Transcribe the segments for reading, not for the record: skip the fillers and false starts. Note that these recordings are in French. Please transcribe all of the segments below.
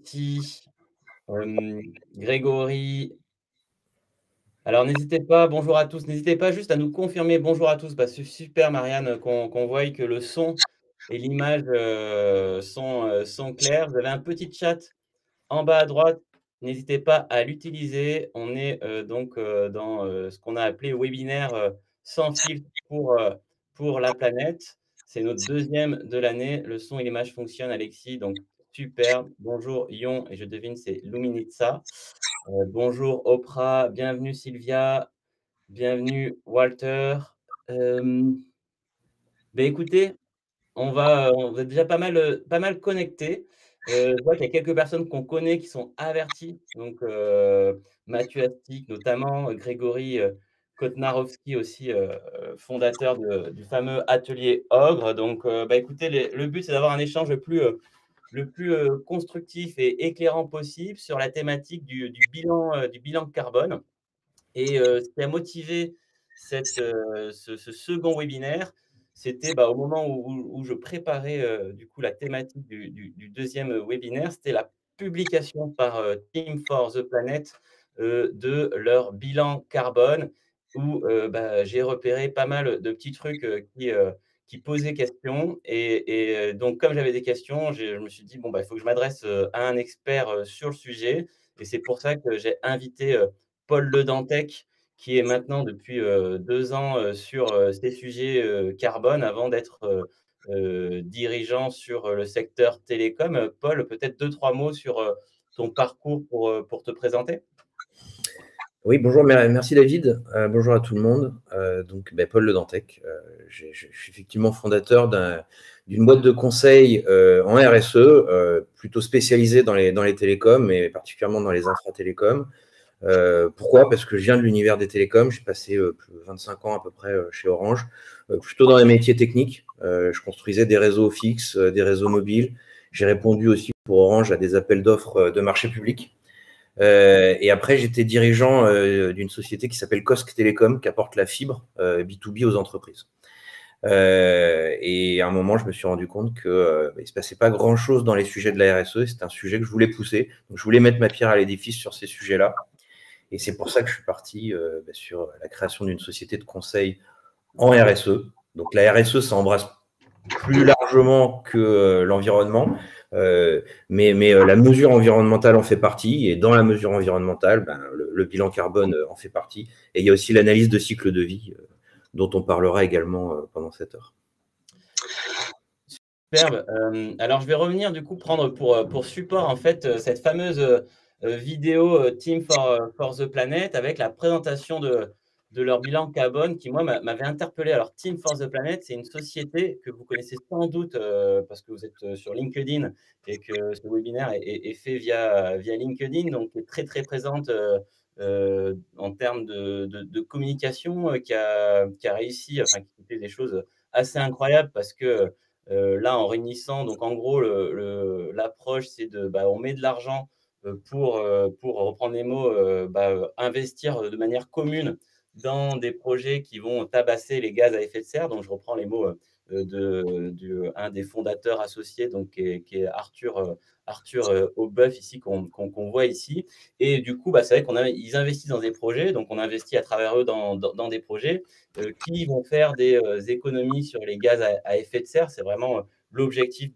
Alexis, Grégory. Alors n'hésitez pas, bonjour à tous, n'hésitez pas juste à nous confirmer bonjour à tous. Bah, c'est super Marianne qu'on voie que le son et l'image sont clairs. Vous avez un petit chat en bas à droite, n'hésitez pas à l'utiliser. On est donc dans ce qu'on a appelé webinaire sans filtre pour la planète. C'est notre deuxième de l'année. Le son et l'image fonctionnent, Alexis, donc super. Bonjour Yon, et je devine c'est Luminitsa. Bonjour Oprah, bienvenue Sylvia, bienvenue Walter. Ben écoutez, on va déjà pas mal connectés. Je vois qu'il y a quelques personnes qu'on connaît qui sont averties. Donc, Mathieu Astic, notamment, Grégory Kotnarowski aussi, fondateur du fameux atelier Ogre. Donc, bah, écoutez, le but, c'est d'avoir un échange le plus constructif et éclairant possible sur la thématique du bilan carbone. Et ce qui a motivé ce second webinaire, c'était bah, au moment où je préparais du coup la thématique du deuxième webinaire, c'était la publication par Team for the Planet de leur bilan carbone, où bah, j'ai repéré pas mal de petits trucs qui posaient question. Et donc, comme j'avais des questions, je me suis dit, bon, bah, il faut que je m'adresse à un expert sur le sujet. Et c'est pour ça que j'ai invité Paul Le Dantec, qui est maintenant depuis 2 ans sur ces sujets carbone, avant d'être dirigeant sur le secteur télécom. Paul, peut-être deux, trois mots sur ton parcours pour te présenter. Oui, bonjour, merci David. Bonjour à tout le monde. Donc, Paul Le Dantec. Je suis effectivement fondateur d'une boîte de conseil en RSE, plutôt spécialisée dans les télécoms, et particulièrement dans les infratélécoms. Pourquoi? Parce que je viens de l'univers des télécoms. J'ai passé 25 ans à peu près chez Orange, plutôt dans les métiers techniques. Je construisais des réseaux fixes, des réseaux mobiles. J'ai répondu aussi pour Orange à des appels d'offres de marché public. Et après, j'étais dirigeant d'une société qui s'appelle Cosc Télécom, qui apporte la fibre B2B aux entreprises. Et à un moment, je me suis rendu compte que il se passait pas grand-chose dans les sujets de la RSE. C'est un sujet que je voulais pousser. Donc, je voulais mettre ma pierre à l'édifice sur ces sujets-là. Et c'est pour ça que je suis parti sur la création d'une société de conseil en RSE. Donc, la RSE, ça embrasse plus largement que l'environnement. Mais la mesure environnementale en fait partie, et dans la mesure environnementale, le bilan carbone en fait partie. Et il y a aussi l'analyse de cycle de vie, dont on parlera également pendant cette heure. Superbe. Alors, je vais revenir du coup prendre pour support en fait cette fameuse vidéo Team for the Planet avec la présentation de leur bilan carbone qui, moi, m'avait interpellé. Alors, Team for the Planet, c'est une société que vous connaissez sans doute parce que vous êtes sur LinkedIn et que ce webinaire est fait via LinkedIn, donc qui est très, très présente en termes de communication, qui a réussi, enfin, qui fait des choses assez incroyables parce que là, en réunissant, donc en gros, l'approche, c'est on met de l'argent pour reprendre les mots, investir de manière commune dans des projets qui vont tabasser les gaz à effet de serre. Donc, je reprends les mots un des fondateurs associés, donc, qui est Arthur Aubeuf, ici, qu'on voit ici. Et du coup, c'est vrai qu'ils investissent dans des projets. Donc, on investit à travers eux dans des projets qui vont faire des économies sur les gaz à effet de serre. C'est vraiment l'objectif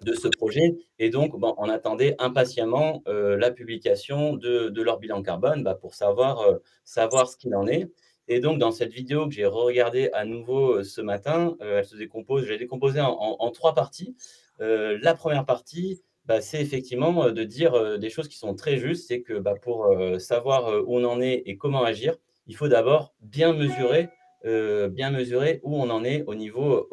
de ce projet. Et donc, on attendait impatiemment la publication de leur bilan carbone pour savoir ce qu'il en est. Et donc, dans cette vidéo que j'ai regardée à nouveau ce matin, elle se décompose, je l'ai décomposée en trois parties. La première partie, c'est effectivement de dire des choses qui sont très justes. C'est que pour savoir où on en est et comment agir, il faut d'abord bien mesurer où on en est au niveau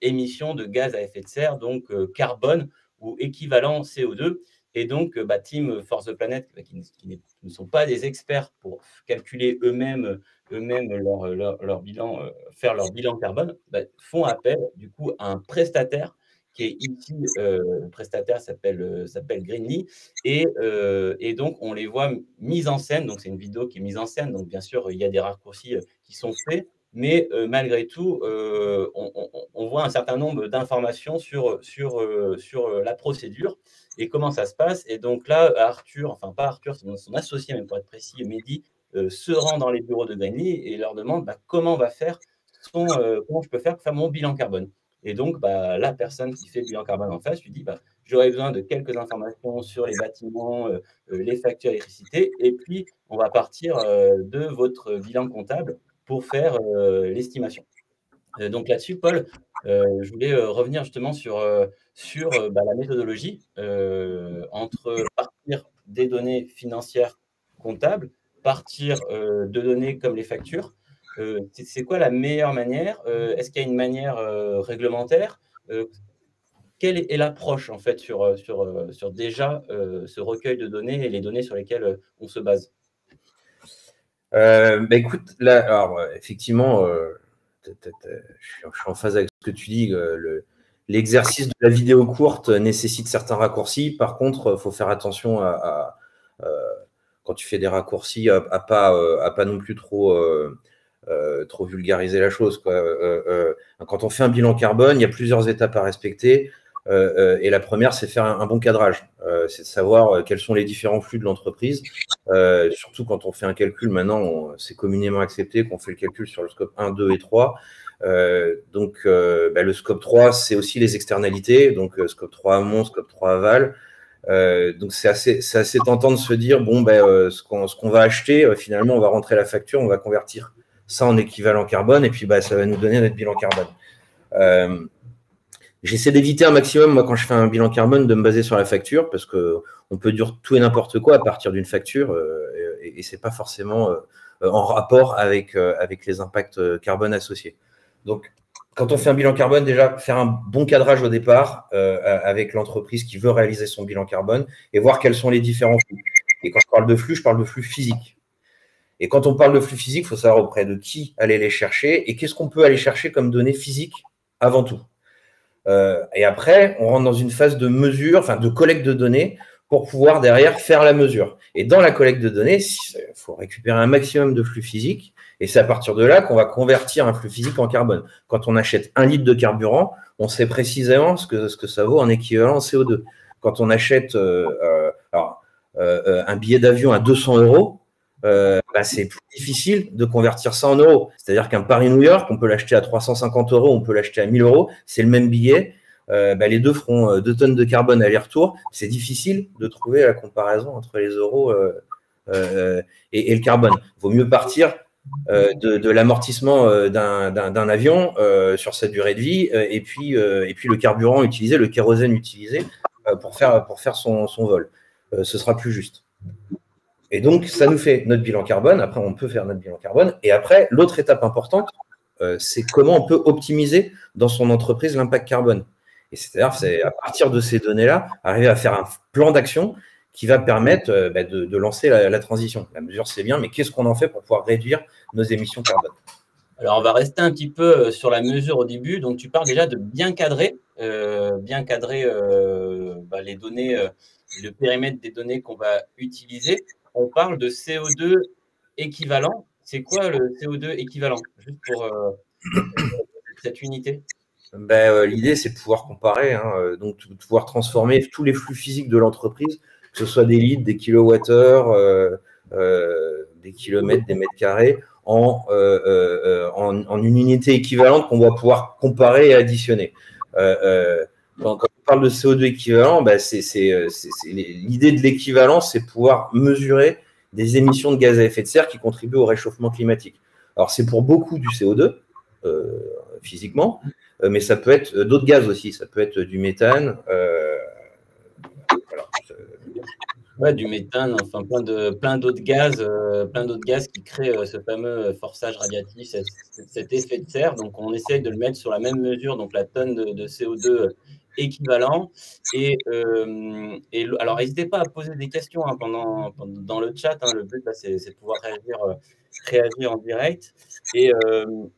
émissions de gaz à effet de serre, donc carbone ou équivalent CO2. Et donc, Team for the Planet, qui ne sont pas des experts pour calculer eux-mêmes leur bilan, faire leur bilan carbone, font appel du coup à un prestataire qui est ici, le prestataire s'appelle Greenly, et donc on les voit mis en scène. Donc c'est une vidéo qui est mise en scène, donc bien sûr il y a des raccourcis qui sont faits mais malgré tout, on voit un certain nombre d'informations sur la procédure et comment ça se passe. Et donc là, Arthur, enfin pas Arthur, c'est son associé, mais pour être précis, Mehdi, se rend dans les bureaux de Greenly et leur demande comment comment je peux faire pour faire mon bilan carbone. Et donc, la personne qui fait le bilan carbone en face lui dit j'aurais besoin de quelques informations sur les bâtiments, les factures d'électricité, et puis on va partir de votre bilan comptable pour faire l'estimation. Donc là-dessus, Paul, je voulais revenir justement sur la méthodologie entre partir des données financières comptables, partir de données comme les factures. C'est quoi la meilleure manière? Est-ce qu'il y a une manière réglementaire? Quelle est l'approche en fait sur déjà ce recueil de données et les données sur lesquelles on se base? Écoute, là, alors, effectivement, je suis en phase avec ce que tu dis. L'exercice de la vidéo courte nécessite certains raccourcis. Par contre, il faut faire attention quand tu fais des raccourcis, à pas non plus trop vulgariser la chose, quoi. Quand on fait un bilan carbone, il y a plusieurs étapes à respecter. Et la première, c'est faire un bon cadrage. C'est de savoir quels sont les différents flux de l'entreprise. Surtout quand on fait un calcul, maintenant, c'est communément accepté qu'on fait le calcul sur le scope 1, 2 et 3. Donc, le scope 3, c'est aussi les externalités. Donc, scope 3 amont, scope 3 aval. Donc, c'est assez tentant de se dire, ce qu'on va acheter, finalement, on va rentrer la facture, on va convertir ça en équivalent carbone, et puis ça va nous donner notre bilan carbone. J'essaie d'éviter un maximum, moi, quand je fais un bilan carbone, de me baser sur la facture, parce qu'on peut dire tout et n'importe quoi à partir d'une facture, et c'est pas forcément en rapport avec les impacts carbone associés. Donc, quand on fait un bilan carbone, déjà, faire un bon cadrage au départ avec l'entreprise qui veut réaliser son bilan carbone et voir quels sont les différents flux. Et quand je parle de flux physiques. Et quand on parle de flux physiques, il faut savoir auprès de qui aller les chercher et qu'est-ce qu'on peut aller chercher comme données physiques avant tout. Et après, on rentre dans une phase de mesure, enfin de collecte de données pour pouvoir derrière faire la mesure. Et dans la collecte de données, il faut récupérer un maximum de flux physiques. Et c'est à partir de là qu'on va convertir un flux physique en carbone. Quand on achète 1 litre de carburant, on sait précisément ce que ça vaut en équivalent CO2. Quand on achète un billet d'avion à 200 €, c'est plus difficile de convertir ça en euros. C'est-à-dire qu'un Paris-New York, on peut l'acheter à 350 €, on peut l'acheter à 1 000 €, c'est le même billet. Les deux feront 2 tonnes de carbone aller-retour. C'est difficile de trouver la comparaison entre les euros et le carbone. Il vaut mieux partir de l'amortissement d'un avion sur sa durée de vie et puis le carburant utilisé, le kérosène utilisé pour faire son vol. Ce sera plus juste. Et donc, ça nous fait notre bilan carbone. Après, on peut faire notre bilan carbone. Et après, l'autre étape importante, c'est comment on peut optimiser dans son entreprise l'impact carbone. Et c'est-à-dire, c'est à partir de ces données-là, arriver à faire un plan d'action qui va permettre de lancer la transition. La mesure, c'est bien, mais qu'est-ce qu'on en fait pour pouvoir réduire nos émissions carbone? Alors, on va rester un petit peu sur la mesure au début. Donc, tu parles déjà de bien cadrer les données, le périmètre des données qu'on va utiliser. On parle de CO2 équivalent. C'est quoi le CO2 équivalent? Juste pour cette unité. L'idée, c'est de pouvoir comparer, donc de pouvoir transformer tous les flux physiques de l'entreprise, que ce soit des litres, des kilowattheures, des kilomètres, des mètres carrés, en une unité équivalente qu'on va pouvoir comparer et additionner. Quand on parle de CO2 équivalent, l'idée de l'équivalence, c'est pouvoir mesurer des émissions de gaz à effet de serre qui contribuent au réchauffement climatique. Alors, c'est pour beaucoup du CO2, physiquement, mais ça peut être d'autres gaz aussi. Ça peut être du méthane. Ouais, du méthane, enfin plein d'autres gaz qui créent ce fameux forçage radiatif, cet effet de serre. Donc, on essaye de le mettre sur la même mesure, donc la tonne de CO2 équivalent. Alors, n'hésitez pas à poser des questions dans le chat. Le but, c'est de pouvoir réagir en direct. Et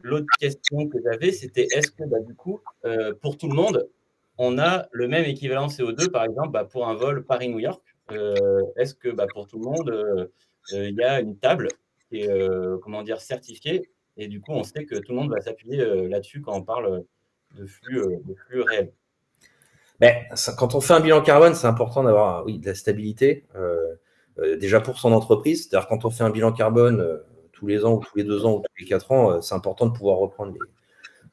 l'autre question que j'avais, c'était est-ce que du coup, pour tout le monde, on a le même équivalent CO2, par exemple, pour un vol Paris-New York? Est-ce que pour tout le monde, il y a une table qui est certifiée Et du coup, on sait que tout le monde va s'appuyer là-dessus quand on parle de flux réels. Mais quand on fait un bilan carbone, c'est important d'avoir de la stabilité, déjà pour son entreprise. C'est-à-dire quand on fait un bilan carbone tous les ans ou tous les 2 ans ou tous les 4 ans, c'est important de pouvoir reprendre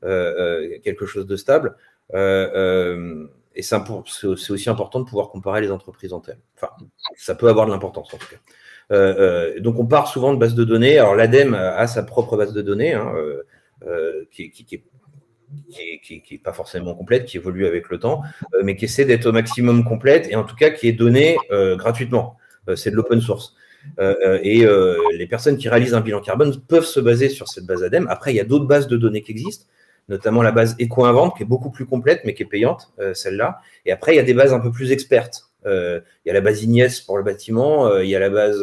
quelque chose de stable. Et c'est aussi important de pouvoir comparer les entreprises entre elles. Enfin, ça peut avoir de l'importance en tout cas. Donc on part souvent de bases de données. Alors l'ADEME a sa propre base de données hein, qui est pas forcément complète, qui évolue avec le temps, mais qui essaie d'être au maximum complète et en tout cas qui est donnée gratuitement. C'est de l'open source. Et les personnes qui réalisent un bilan carbone peuvent se baser sur cette base ADEME. Après, il y a d'autres bases de données qui existent, notamment la base EcoInvent, qui est beaucoup plus complète, mais qui est payante, celle-là. Et après, il y a des bases un peu plus expertes. Il y a la base IGNIS pour le bâtiment, il y a la base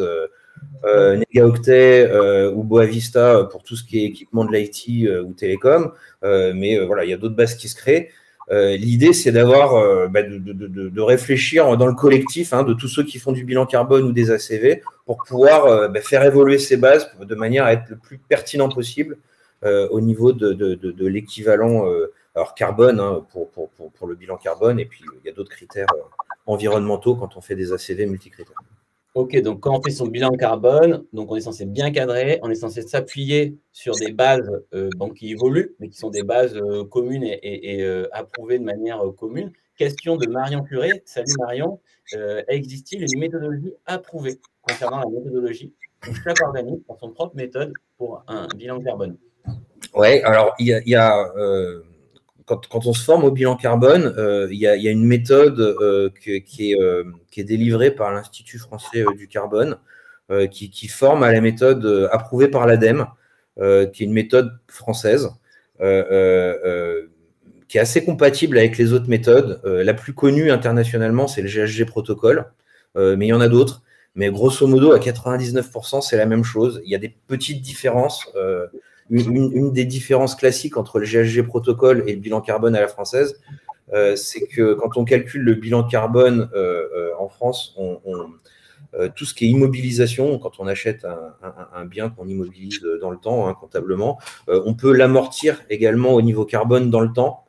Negaoctet ou Boavista pour tout ce qui est équipement de l'IT ou télécom. Mais voilà, il y a d'autres bases qui se créent. L'idée, c'est d'avoir, de réfléchir dans le collectif hein, de tous ceux qui font du bilan carbone ou des ACV pour pouvoir faire évoluer ces bases de manière à être le plus pertinent possible au niveau de l'équivalent alors carbone hein, pour le bilan carbone. Et puis, il y a d'autres critères environnementaux quand on fait des ACV multicritères. Ok, donc quand on fait son bilan carbone, donc on est censé bien cadrer, on est censé s'appuyer sur des bases qui évoluent, mais qui sont des bases communes et approuvées de manière commune. Question de Marion Curé. Salut Marion. Existe-t-il une méthodologie approuvée concernant la méthodologie où chaque organisme a son propre méthode pour un bilan carbone? Ouais, alors quand on se forme au bilan carbone, il y a une méthode qui est délivrée par l'Institut français du carbone, qui forme à la méthode approuvée par l'ADEME, qui est une méthode française, qui est assez compatible avec les autres méthodes. La plus connue internationalement, c'est le GHG protocole, mais il y en a d'autres. Mais grosso modo, à 99%, c'est la même chose. Il y a des petites différences. Une des différences classiques entre le GHG protocole et le bilan carbone à la française, c'est que quand on calcule le bilan carbone en France, tout ce qui est immobilisation, quand on achète un bien qu'on immobilise dans le temps, hein, comptablement, on peut l'amortir également au niveau carbone dans le temps.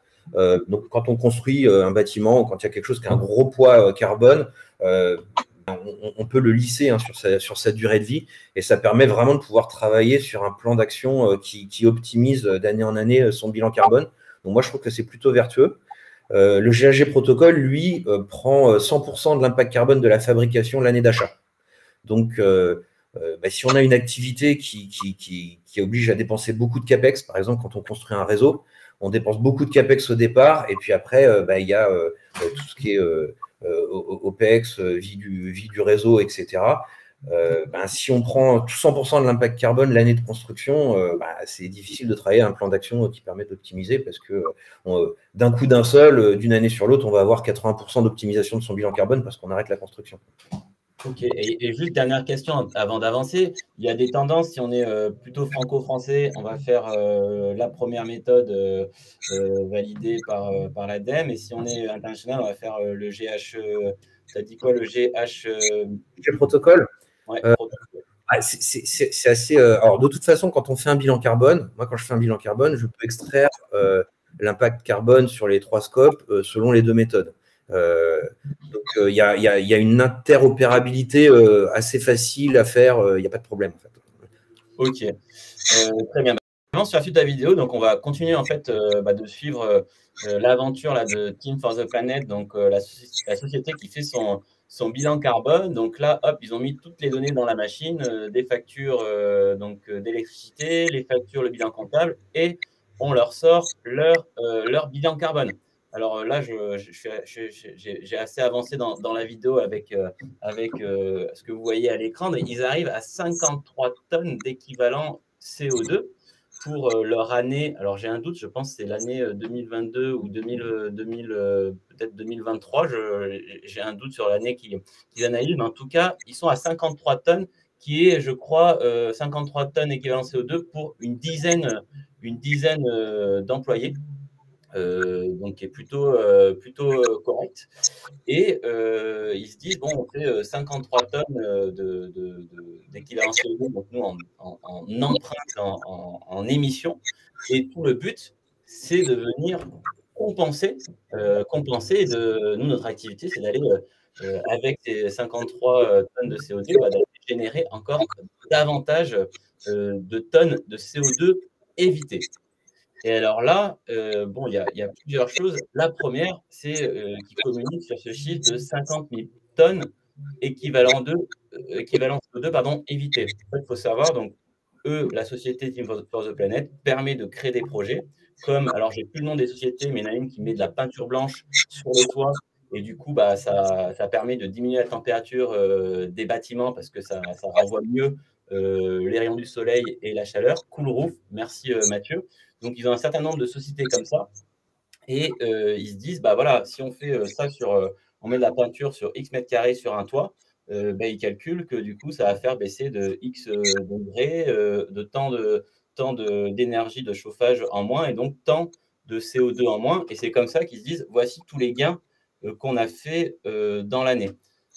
Donc, quand on construit un bâtiment, quand il y a quelque chose qui a un gros poids carbone, on peut le lisser hein, sur sa durée de vie et ça permet vraiment de pouvoir travailler sur un plan d'action qui optimise d'année en année son bilan carbone. Donc moi, je trouve que c'est plutôt vertueux. Le GHG protocole, lui, prend 100% de l'impact carbone de la fabrication l'année d'achat. Donc, si on a une activité qui oblige à dépenser beaucoup de CAPEX, par exemple, quand on construit un réseau, on dépense beaucoup de CAPEX au départ et puis après, il y a tout ce qui est OPEX, vie du réseau, etc. Si on prend 100% de l'impact carbone l'année de construction, c'est difficile de travailler un plan d'action qui permet d'optimiser parce que d'un coup d'un seul, d'une année sur l'autre, on va avoir 80% d'optimisation de son bilan carbone parce qu'on arrête la construction. Ok, et juste dernière question avant d'avancer, il y a des tendances, si on est plutôt franco-français, on va faire la première méthode validée par l'ADEME, et si on est international, on va faire le GH, tu as dit quoi, le GH Le protocole, ouais, c'est assez. Alors, de toute façon, quand on fait un bilan carbone, moi, quand je fais un bilan carbone, je peux extraire l'impact carbone sur les 3 scopes selon les 2 méthodes. Donc, il y a une interopérabilité assez facile à faire. Il n'y a pas de problème, en fait. Ok, très bien. Sur la suite de la vidéo, donc on va continuer en fait de suivre l'aventure là de Team for the Planet, donc la société qui fait son bilan carbone. Donc là, hop, ils ont mis toutes les données dans la machine, des factures d'électricité, les factures, le bilan comptable, et on leur sort leur bilan carbone. Alors là, j'ai assez avancé dans la vidéo avec ce que vous voyez à l'écran. Ils arrivent à 53 tonnes d'équivalent CO2 pour leur année. Alors j'ai un doute, je pense que c'est l'année 2022 ou 2000, peut-être 2023. J'ai un doute sur l'année qu'ils analysent, mais en tout cas, ils sont à 53 tonnes, qui est, je crois, 53 tonnes équivalent CO2 pour une dizaine d'employés. donc qui est plutôt, correct. Et ils se disent, bon, on fait 53 tonnes d'équivalent CO2, donc nous, en empreinte, en émissions. Et tout le but, c'est de venir compenser. Nous, notre activité, c'est d'aller, avec ces 53 tonnes de CO2, d'aller générer encore davantage de tonnes de CO2 évitées. Et alors là, bon, il y a plusieurs choses. La première, c'est qu'ils communiquent sur ce chiffre de 50 000 tonnes équivalent CO2, pardon, évité. En fait, il faut savoir, donc, eux, la société Team for the Planet permet de créer des projets comme, alors j'ai plus le nom des sociétés, mais il y en a une qui met de la peinture blanche sur les toits et du coup, ça permet de diminuer la température des bâtiments parce que ça renvoie mieux les rayons du soleil et la chaleur. Cool Roof, merci Mathieu. Donc, ils ont un certain nombre de sociétés comme ça. Et ils se disent, bah voilà, si on fait ça on met de la peinture sur X mètres carrés sur un toit, ils calculent que du coup, ça va faire baisser de X degrés, de tant d'énergie de chauffage en moins, et donc tant de CO2 en moins. Et c'est comme ça qu'ils se disent, voici tous les gains qu'on a fait dans l'année.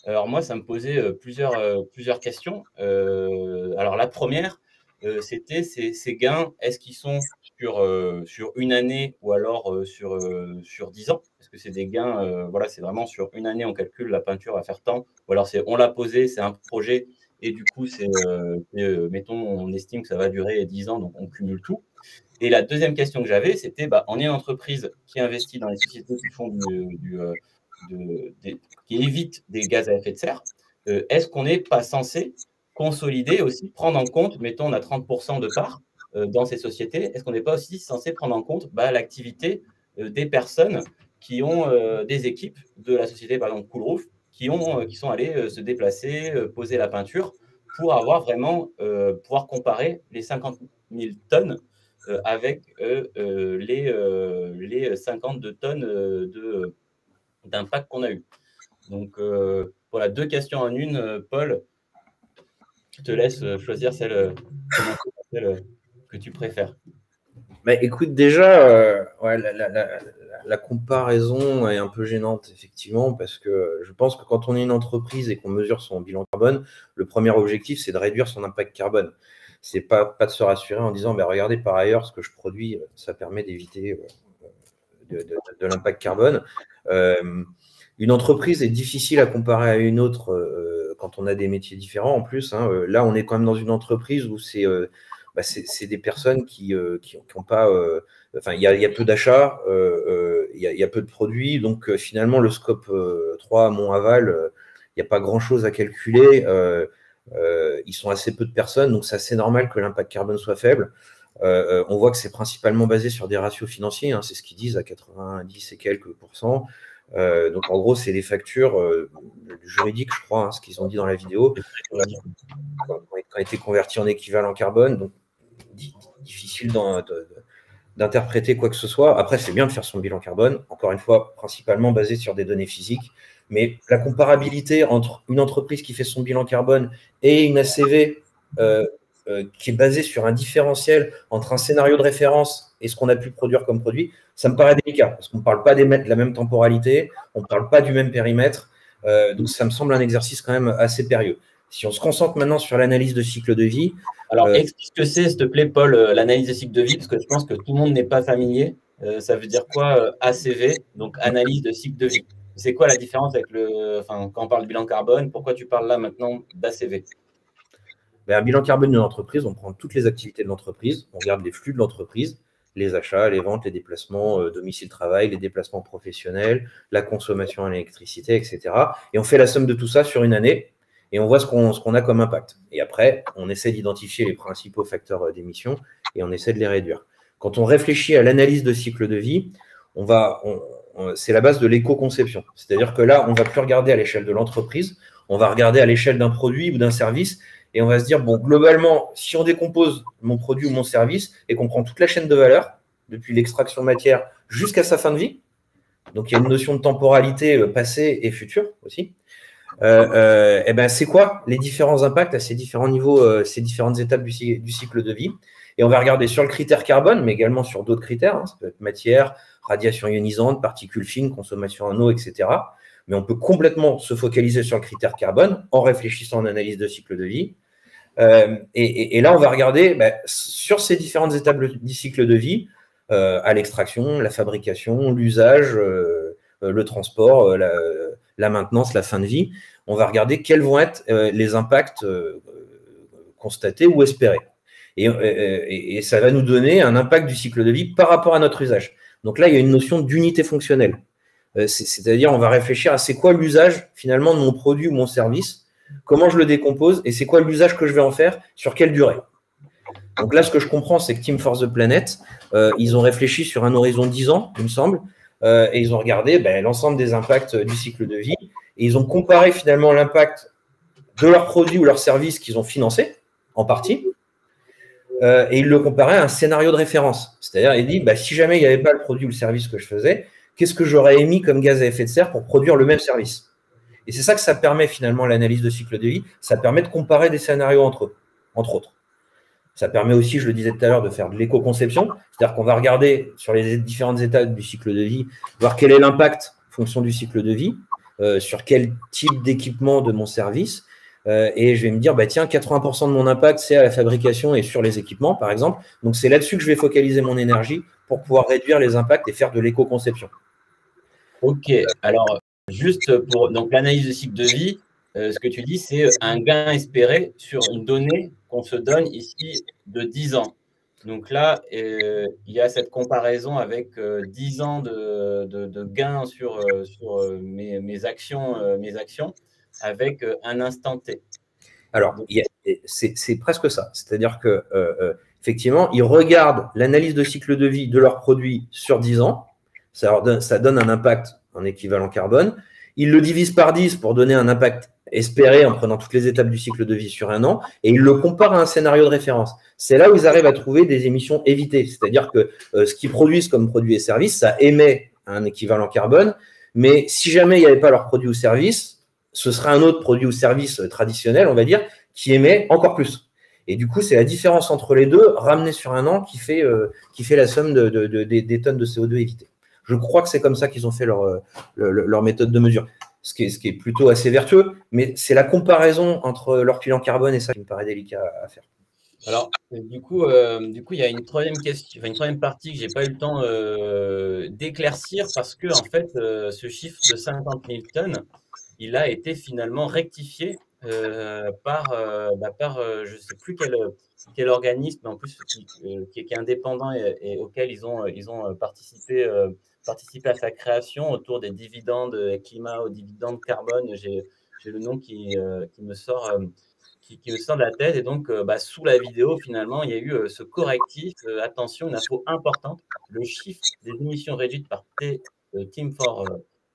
Alors moi, ça me posait plusieurs questions. Alors la première, c'était ces gains, est-ce qu'ils sont sur une année ou alors sur 10 ans? Parce que c'est des gains, voilà, c'est vraiment sur une année, on calcule la peinture va faire tant, ou alors on l'a posé, c'est un projet, et du coup, mettons, on estime que ça va durer 10 ans, donc on cumule tout. Et la deuxième question que j'avais, c'était, on est une entreprise qui investit dans les sociétés qui font qui évitent des gaz à effet de serre. Est-ce qu'on n'est pas censé consolider aussi, prendre en compte, mettons, on a 30% de parts dans ces sociétés, est-ce qu'on n'est pas aussi censé prendre en compte l'activité des personnes qui ont des équipes de la société, par exemple Cool Roof, qui sont allées se déplacer, poser la peinture, pour avoir vraiment, pouvoir comparer les 50 000 tonnes avec les 52 tonnes d'impact qu'on a eu. Donc, voilà, 2 questions en une, Paul. Je te laisse choisir celle que tu préfères. Écoute, déjà, ouais, la comparaison est un peu gênante, effectivement, parce que je pense que quand on est une entreprise et qu'on mesure son bilan carbone, le premier objectif, c'est de réduire son impact carbone. C'est pas de se rassurer en disant, regardez par ailleurs, ce que je produis, ça permet d'éviter de l'impact carbone. Une entreprise est difficile à comparer à une autre quand on a des métiers différents. En plus, là, on est quand même dans une entreprise où c'est des personnes qui n'ont pas. Enfin, il y a peu d'achats, il y a peu de produits. Donc, finalement, le scope 3 Mont-Aval, il n'y a pas grand-chose à calculer. Ils sont assez peu de personnes, donc c'est assez normal que l'impact carbone soit faible. On voit que c'est principalement basé sur des ratios financiers, c'est ce qu'ils disent à 90 et quelques %. Donc en gros, c'est des factures juridiques, je crois, ce qu'ils ont dit dans la vidéo, qui ont été converties en équivalent carbone. Donc difficile d'interpréter quoi que ce soit. Après, c'est bien de faire son bilan carbone, encore une fois, principalement basé sur des données physiques. Mais la comparabilité entre une entreprise qui fait son bilan carbone et une ACV qui est basée sur un différentiel entre un scénario de référence et ce qu'on a pu produire comme produit, ça me paraît délicat, parce qu'on ne parle pas de la même temporalité, on ne parle pas du même périmètre, donc ça me semble un exercice quand même assez périlleux. Si on se concentre maintenant sur l'analyse de cycle de vie… Alors, explique ce que c'est, s'il te plaît, Paul, l'analyse de cycle de vie, parce que je pense que tout le monde n'est pas familier. Ça veut dire quoi, ACV, donc analyse de cycle de vie? C'est quoi la différence avec quand on parle de bilan carbone, pourquoi tu parles là maintenant d'ACV? Un bilan carbone d'une entreprise, on prend toutes les activités de l'entreprise, on regarde les flux de l'entreprise, les achats, les ventes, les déplacements domicile-travail, les déplacements professionnels, la consommation en électricité, etc. Et on fait la somme de tout ça sur une année et on voit ce qu'on a comme impact. Et après, on essaie d'identifier les principaux facteurs d'émission et on essaie de les réduire. Quand on réfléchit à l'analyse de cycle de vie, c'est la base de l'éco-conception. C'est-à-dire que là, on ne va plus regarder à l'échelle de l'entreprise, on va regarder à l'échelle d'un produit ou d'un service. Et on va se dire, bon, globalement, si on décompose mon produit ou mon service et qu'on prend toute la chaîne de valeur, depuis l'extraction matière jusqu'à sa fin de vie, donc il y a une notion de temporalité passée et future aussi, c'est quoi les différents impacts à ces différents niveaux, ces différentes étapes du cycle de vie. Et on va regarder sur le critère carbone, mais également sur d'autres critères, ça peut être matière, radiation ionisante, particules fines, consommation en eau, etc. Mais on peut complètement se focaliser sur le critère carbone en réfléchissant en analyse de cycle de vie. Et là, on va regarder sur ces différentes étapes du cycle de vie, à l'extraction, la fabrication, l'usage, le transport, la maintenance, la fin de vie. On va regarder quels vont être les impacts constatés ou espérés. Et ça va nous donner un impact du cycle de vie par rapport à notre usage. Donc là, il y a une notion d'unité fonctionnelle. C'est-à-dire, on va réfléchir à c'est quoi l'usage finalement de mon produit ou mon service, comment je le décompose et c'est quoi l'usage que je vais en faire, sur quelle durée. Donc là, ce que je comprends, c'est que Team for the Planet, ils ont réfléchi sur un horizon 10 ans, il me semble, et ils ont regardé l'ensemble des impacts du cycle de vie et ils ont comparé finalement l'impact de leurs produits ou leurs services qu'ils ont financés, en partie, et ils le comparaient à un scénario de référence. C'est-à-dire, il dit, si jamais il n'y avait pas le produit ou le service que je faisais, qu'est-ce que j'aurais émis comme gaz à effet de serre pour produire le même service? Et c'est ça que ça permet finalement l'analyse de cycle de vie. Ça permet de comparer des scénarios entre eux, entre autres. Ça permet aussi, je le disais tout à l'heure, de faire de l'éco-conception. C'est-à-dire qu'on va regarder sur les différentes étapes du cycle de vie, voir quel est l'impact en fonction du cycle de vie, sur quel type d'équipement de mon service. Et je vais me dire, tiens, 80% de mon impact, c'est à la fabrication et sur les équipements, par exemple. Donc, c'est là-dessus que je vais focaliser mon énergie pour pouvoir réduire les impacts et faire de l'éco-conception. Ok, alors, juste pour l'analyse de cycle de vie, ce que tu dis, c'est un gain espéré sur une donnée qu'on se donne ici de 10 ans. Donc là, il y a cette comparaison avec 10 ans de gains sur mes actions avec un instant T. Alors, c'est presque ça. C'est-à-dire que effectivement, ils regardent l'analyse de cycle de vie de leurs produits sur 10 ans. Ça donne un impact en équivalent carbone. Ils le divisent par 10 pour donner un impact espéré en prenant toutes les étapes du cycle de vie sur un an. Et ils le comparent à un scénario de référence. C'est là où ils arrivent à trouver des émissions évitées. C'est-à-dire que ce qu'ils produisent comme produits et services, ça émet un équivalent carbone. Mais si jamais il n'y avait pas leur produit ou service, ce sera un autre produit ou service traditionnel, on va dire, qui émet encore plus. Et du coup, c'est la différence entre les deux, ramenée sur un an, qui fait la somme des tonnes de CO2 évitées. Je crois que c'est comme ça qu'ils ont fait leur méthode de mesure, ce qui est plutôt assez vertueux, mais c'est la comparaison entre leur bilan carbone et ça qui me paraît délicat à faire. Alors, du coup, il y a une troisième question, une troisième partie que je n'ai pas eu le temps d'éclaircir parce que, en fait, ce chiffre de 50 000 tonnes, il a été finalement rectifié par je ne sais plus quel organisme, en plus qui est indépendant et auquel ils ont participé à sa création autour des dividendes climat aux dividendes carbone. J'ai le nom qui me sort. Qui me sort de la tête. Et donc, sous la vidéo, finalement, il y a eu ce correctif. Attention, une info importante. Le chiffre des émissions réduites par Team for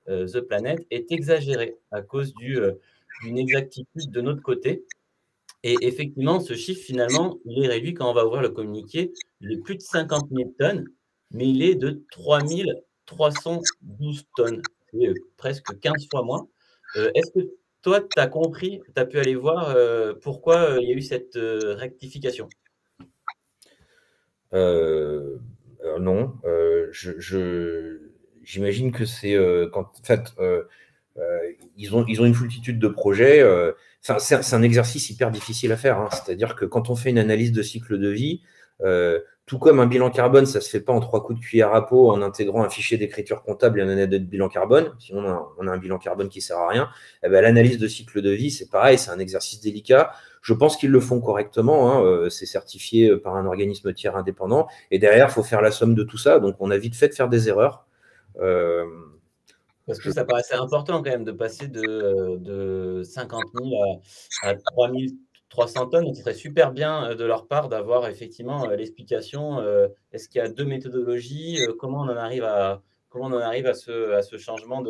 the Planet est exagéré à cause d'une exactitude de notre côté. Et effectivement, ce chiffre, finalement, il est réduit quand on va ouvrir le communiqué. Il est plus de 50 000 tonnes, mais il est de 3 312 tonnes. C'est presque 15 fois moins. Est-ce que toi, tu as compris, tu as pu aller voir pourquoi il y a eu cette rectification? Non, j'imagine que c'est quand en fait ils ont une foultitude de projets. C'est un exercice hyper difficile à faire. Hein. C'est-à-dire que quand on fait une analyse de cycle de vie, tout comme un bilan carbone, ça ne se fait pas en 3 coups de cuillère à peau en intégrant un fichier d'écriture comptable et un analyse de bilan carbone. Sinon, on a un bilan carbone qui ne sert à rien. L'analyse de cycle de vie, c'est pareil, c'est un exercice délicat. Je pense qu'ils le font correctement. Hein. C'est certifié par un organisme tiers indépendant. Et derrière, il faut faire la somme de tout ça. Donc, on a vite fait de faire des erreurs. Parce que ça paraissait important quand même de passer de 50 000 à 3 300 tonnes. Donc, ce serait super bien de leur part d'avoir effectivement l'explication. Est-ce qu'il y a 2 méthodologies? Comment on en arrive à ce changement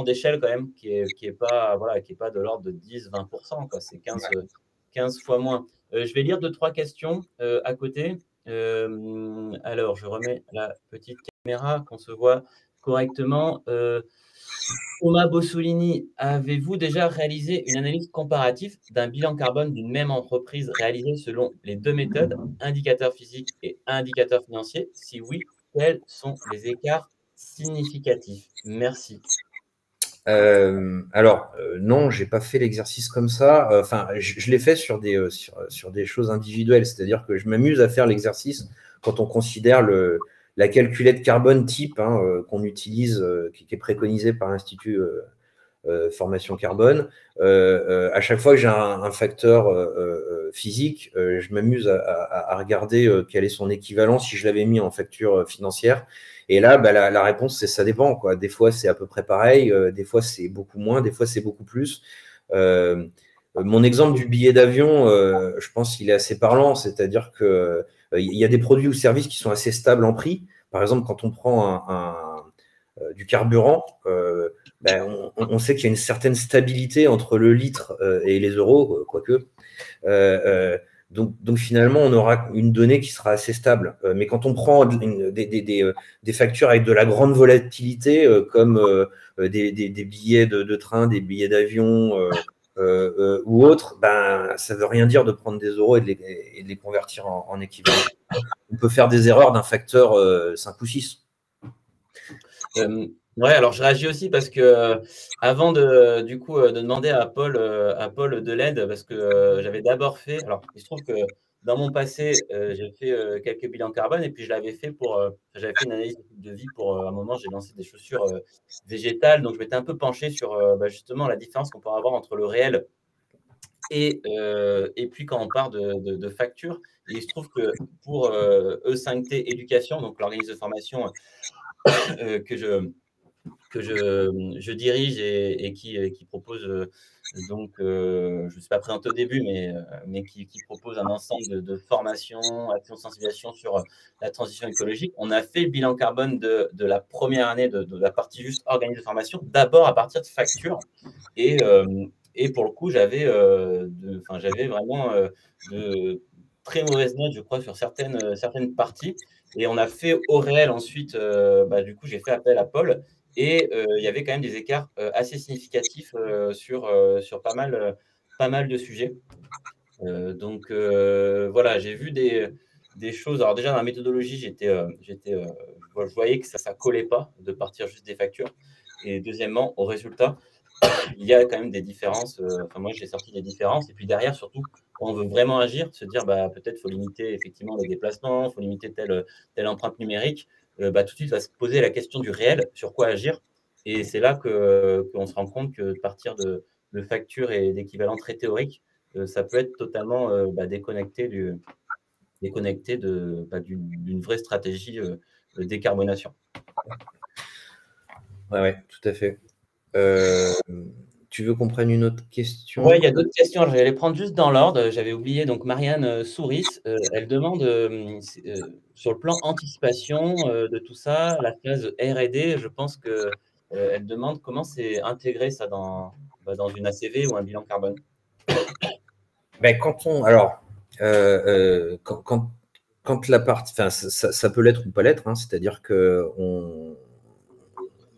d'échelle quand même qui est pas de l'ordre de 10-20%, quoi. C'est 15 fois moins. Je vais lire 2-3 questions à côté. Alors, je remets la petite caméra qu'on se voit correctement. Thomas Bossolini, avez-vous déjà réalisé une analyse comparative d'un bilan carbone d'une même entreprise réalisée selon les 2 méthodes, indicateur physique et indicateur financier? Si oui, quels sont les écarts significatifs? Merci. Non, j'ai pas fait l'exercice comme ça. Enfin, je l'ai fait sur sur des choses individuelles, c'est-à-dire que je m'amuse à faire l'exercice quand on considère la calculette carbone type qu'on utilise, qui est préconisée par l'Institut formation carbone. À chaque fois que j'ai un facteur physique, je m'amuse à regarder quel est son équivalent si je l'avais mis en facture financière. Et là, bah, la réponse, c'est ça dépend, quoi. Des fois, c'est à peu près pareil, des fois, c'est beaucoup moins, des fois, c'est beaucoup plus. Mon exemple du billet d'avion, je pense qu'il est assez parlant, c'est-à-dire que il y a des produits ou services qui sont assez stables en prix. Par exemple, quand on prend du carburant, ben, on sait qu'il y a une certaine stabilité entre le litre et les euros, quoique. Donc finalement, on aura une donnée qui sera assez stable. Mais quand on prend des factures avec de la grande volatilité, comme des billets de train, des billets d'avion ou autres, ben, ça ne veut rien dire de prendre des euros et de les convertir en équivalent. On peut faire des erreurs d'un facteur 5 ou 6. Ouais, alors je réagis aussi parce que avant de demander à Paul de l'aide, parce que j'avais d'abord fait. Alors, il se trouve que dans mon passé, j'ai fait quelques bilans carbone et puis je l'avais fait j'avais fait une analyse de vie pour à un moment, j'ai lancé des chaussures végétales, donc je m'étais un peu penché sur justement la différence qu'on peut avoir entre le réel et puis quand on part de factures. Et il se trouve que pour E5T Éducation, donc l'organisme de formation que je dirige et qui propose donc, je ne suis pas présenté au début, mais qui propose un ensemble de formations, actions de sensibilisation sur la transition écologique. On a fait le bilan carbone de la première année de la partie juste organisme de formation, d'abord à partir de factures. Et pour le coup, j'avais vraiment de très mauvaises notes, je crois, sur certaines parties. Et on a fait au réel ensuite, du coup, j'ai fait appel à Paul. Et il y avait quand même des écarts assez significatifs sur pas mal de sujets. Donc voilà, j'ai vu des choses. Alors déjà, dans la méthodologie, je voyais que ça ne collait pas de partir juste des factures. Et deuxièmement, au résultat, il y a quand même des différences. Enfin, moi, j'ai sorti des différences. Et puis derrière, surtout, quand on veut vraiment agir, se dire peut-être faut limiter effectivement les déplacements, il faut limiter telle empreinte numérique. Tout de suite, va se poser la question du réel, sur quoi agir. Et c'est là qu'on se rend compte que de partir de factures et d'équivalents très théoriques, ça peut être totalement déconnecté d'une vraie stratégie de décarbonation. Ouais, tout à fait. Tu veux qu'on prenne une autre question? Oui, il y a d'autres questions. Alors, je vais les prendre juste dans l'ordre. J'avais oublié. Donc, Marianne Souris, elle demande sur le plan anticipation de tout ça, la phase R&D, je pense que elle demande comment c'est intégré ça dans une ACV ou un bilan carbone. Ben, quand la partie, enfin, ça peut l'être ou pas l'être, c'est-à-dire que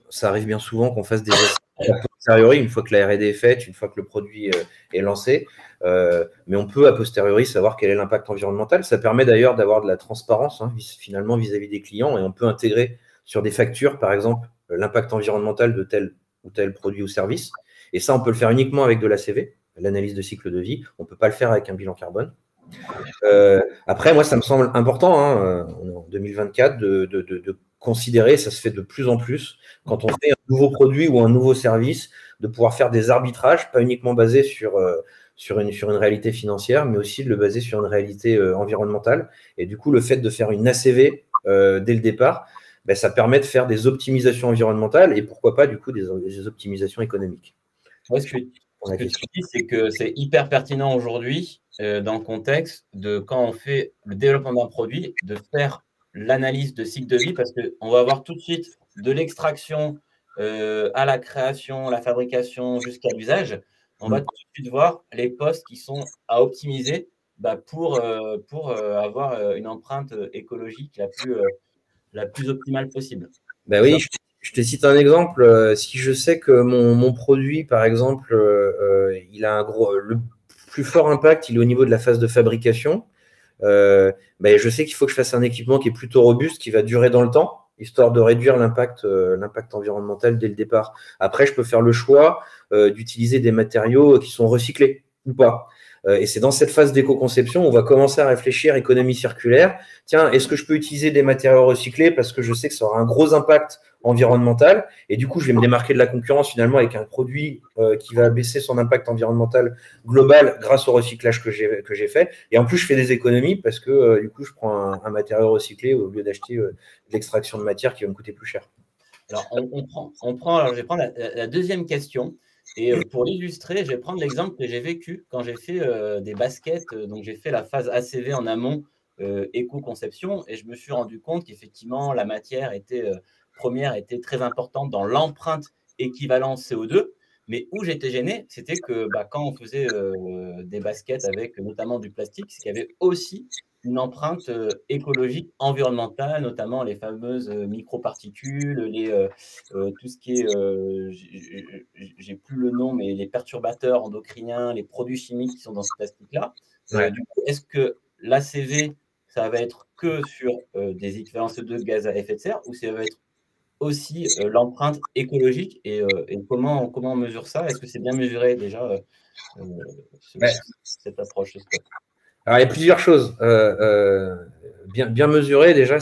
ça arrive bien souvent qu'on fasse des essais a posteriori, une fois que la R&D est faite, une fois que le produit est lancé, mais on peut a posteriori savoir quel est l'impact environnemental. Ça permet d'ailleurs d'avoir de la transparence finalement vis-à-vis des clients, et on peut intégrer sur des factures, par exemple, l'impact environnemental de tel ou tel produit ou service. Et ça, on peut le faire uniquement avec de l'ACV, l'analyse de cycle de vie. On ne peut pas le faire avec un bilan carbone. Après, moi, ça me semble important, en 2024, de considérer, ça se fait de plus en plus, quand on fait un nouveau produit ou un nouveau service, de pouvoir faire des arbitrages, pas uniquement basés sur une réalité financière, mais aussi de le baser sur une réalité environnementale. Et du coup, le fait de faire une ACV dès le départ, ben, ça permet de faire des optimisations environnementales et pourquoi pas, du coup, des optimisations économiques. Ouais, ce que tu dis, c'est que c'est hyper pertinent aujourd'hui, dans le contexte de quand on fait le développement d'un produit, de faire l'analyse de cycle de vie, parce qu'on va avoir tout de suite de l'extraction à la création, la fabrication jusqu'à l'usage. On va tout de suite voir les postes qui sont à optimiser pour avoir une empreinte écologique la plus optimale possible. Ben oui, je te cite un exemple. Si je sais que mon produit, par exemple, il a le plus fort impact, il est au niveau de la phase de fabrication, je sais qu'il faut que je fasse un équipement qui est plutôt robuste, qui va durer dans le temps, histoire de réduire l'impact environnemental dès le départ. Après, je peux faire le choix d'utiliser des matériaux qui sont recyclés ou pas. Et c'est dans cette phase d'éco-conception où on va commencer à réfléchir économie circulaire. Tiens, est-ce que je peux utiliser des matériaux recyclés parce que je sais que ça aura un gros impact environnemental et du coup, je vais me démarquer de la concurrence finalement avec un produit qui va baisser son impact environnemental global grâce au recyclage que j'ai fait. Et en plus, je fais des économies parce que du coup, je prends un matériau recyclé au lieu d'acheter de l'extraction de matière qui va me coûter plus cher. Alors, alors, je vais prendre la deuxième question. Et pour illustrer, je vais prendre l'exemple que j'ai vécu quand j'ai fait des baskets. Donc, j'ai fait la phase ACV en amont, éco-conception, et je me suis rendu compte qu'effectivement, la matière première était très importante dans l'empreinte équivalente CO2. Mais où j'étais gêné, c'était que quand on faisait des baskets avec notamment du plastique, c'est qu'il y avait aussi une empreinte écologique, environnementale, notamment les fameuses microparticules, tout ce qui est, j'ai plus le nom, mais les perturbateurs endocriniens, les produits chimiques qui sont dans ce plastique-là. Ouais. Du coup, est-ce que l'ACV, ça va être que sur des équivalents CO2 de gaz à effet de serre, ou ça va être aussi l'empreinte écologique, et comment on mesure ça? Est-ce que c'est bien mesuré déjà, cette approche, ce scope? Alors, il y a plusieurs choses. Bien mesuré, déjà,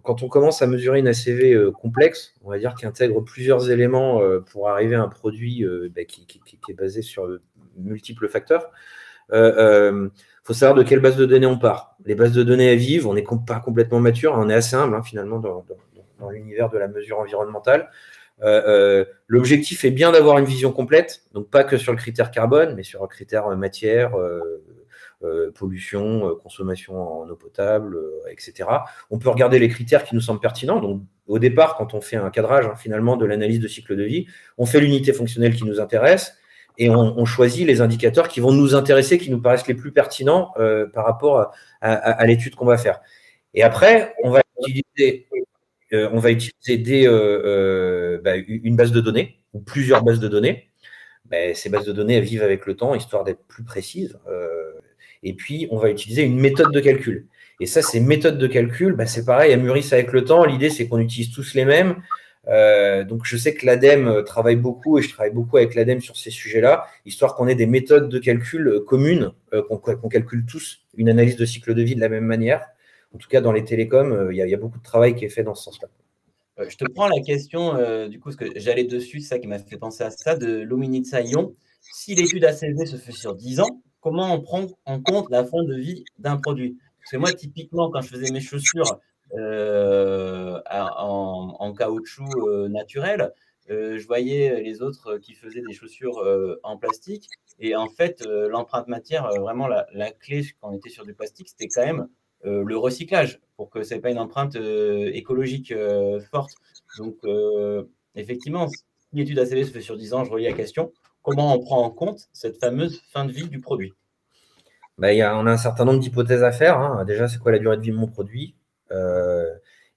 quand on commence à mesurer une ACV complexe, on va dire qui intègre plusieurs éléments pour arriver à un produit qui est basé sur multiples facteurs. Faut savoir de quelle base de données on part. Les bases de données à vivre, on n'est pas complètement mature, on est assez humble finalement dans l'univers de la mesure environnementale. L'objectif est bien d'avoir une vision complète, donc pas que sur le critère carbone, mais sur le critère matière, pollution, consommation en eau potable, etc. On peut regarder les critères qui nous semblent pertinents. Donc, au départ, quand on fait un cadrage finalement de l'analyse de cycle de vie, on fait l'unité fonctionnelle qui nous intéresse et on choisit les indicateurs qui vont nous intéresser, qui nous paraissent les plus pertinents par rapport à l'étude qu'on va faire. Et après, on va utiliser une base de données ou plusieurs bases de données. Ces bases de données, elles vivent avec le temps, histoire d'être plus précises. Et puis, on va utiliser une méthode de calcul. Et ça, ces méthodes de calcul, c'est pareil, elles mûrissent avec le temps. L'idée, c'est qu'on utilise tous les mêmes. Donc, je sais que l'ADEME travaille beaucoup et je travaille beaucoup avec l'ADEME sur ces sujets-là, histoire qu'on ait des méthodes de calcul communes, qu'on calcule tous une analyse de cycle de vie de la même manière. En tout cas, dans les télécoms, il y a beaucoup de travail qui est fait dans ce sens-là. Je te prends la question, du coup, parce que j'allais dessus, c'est ça qui m'a fait penser à ça, de Luminitza Ion. Si l'étude ACV se fait sur 10 ans, comment on prend en compte la fin de vie d'un produit? Parce que moi, typiquement, quand je faisais mes chaussures en caoutchouc naturel, je voyais les autres qui faisaient des chaussures en plastique. Et en fait, l'empreinte matière, vraiment la clé quand on était sur du plastique, c'était quand même le recyclage pour que ce n'est pas une empreinte écologique forte. Donc, effectivement, si l'étude ACV se fait sur 10 ans, je relis la question, comment on prend en compte cette fameuse fin de vie du produit? On a un certain nombre d'hypothèses à faire. Déjà, c'est quoi la durée de vie de mon produit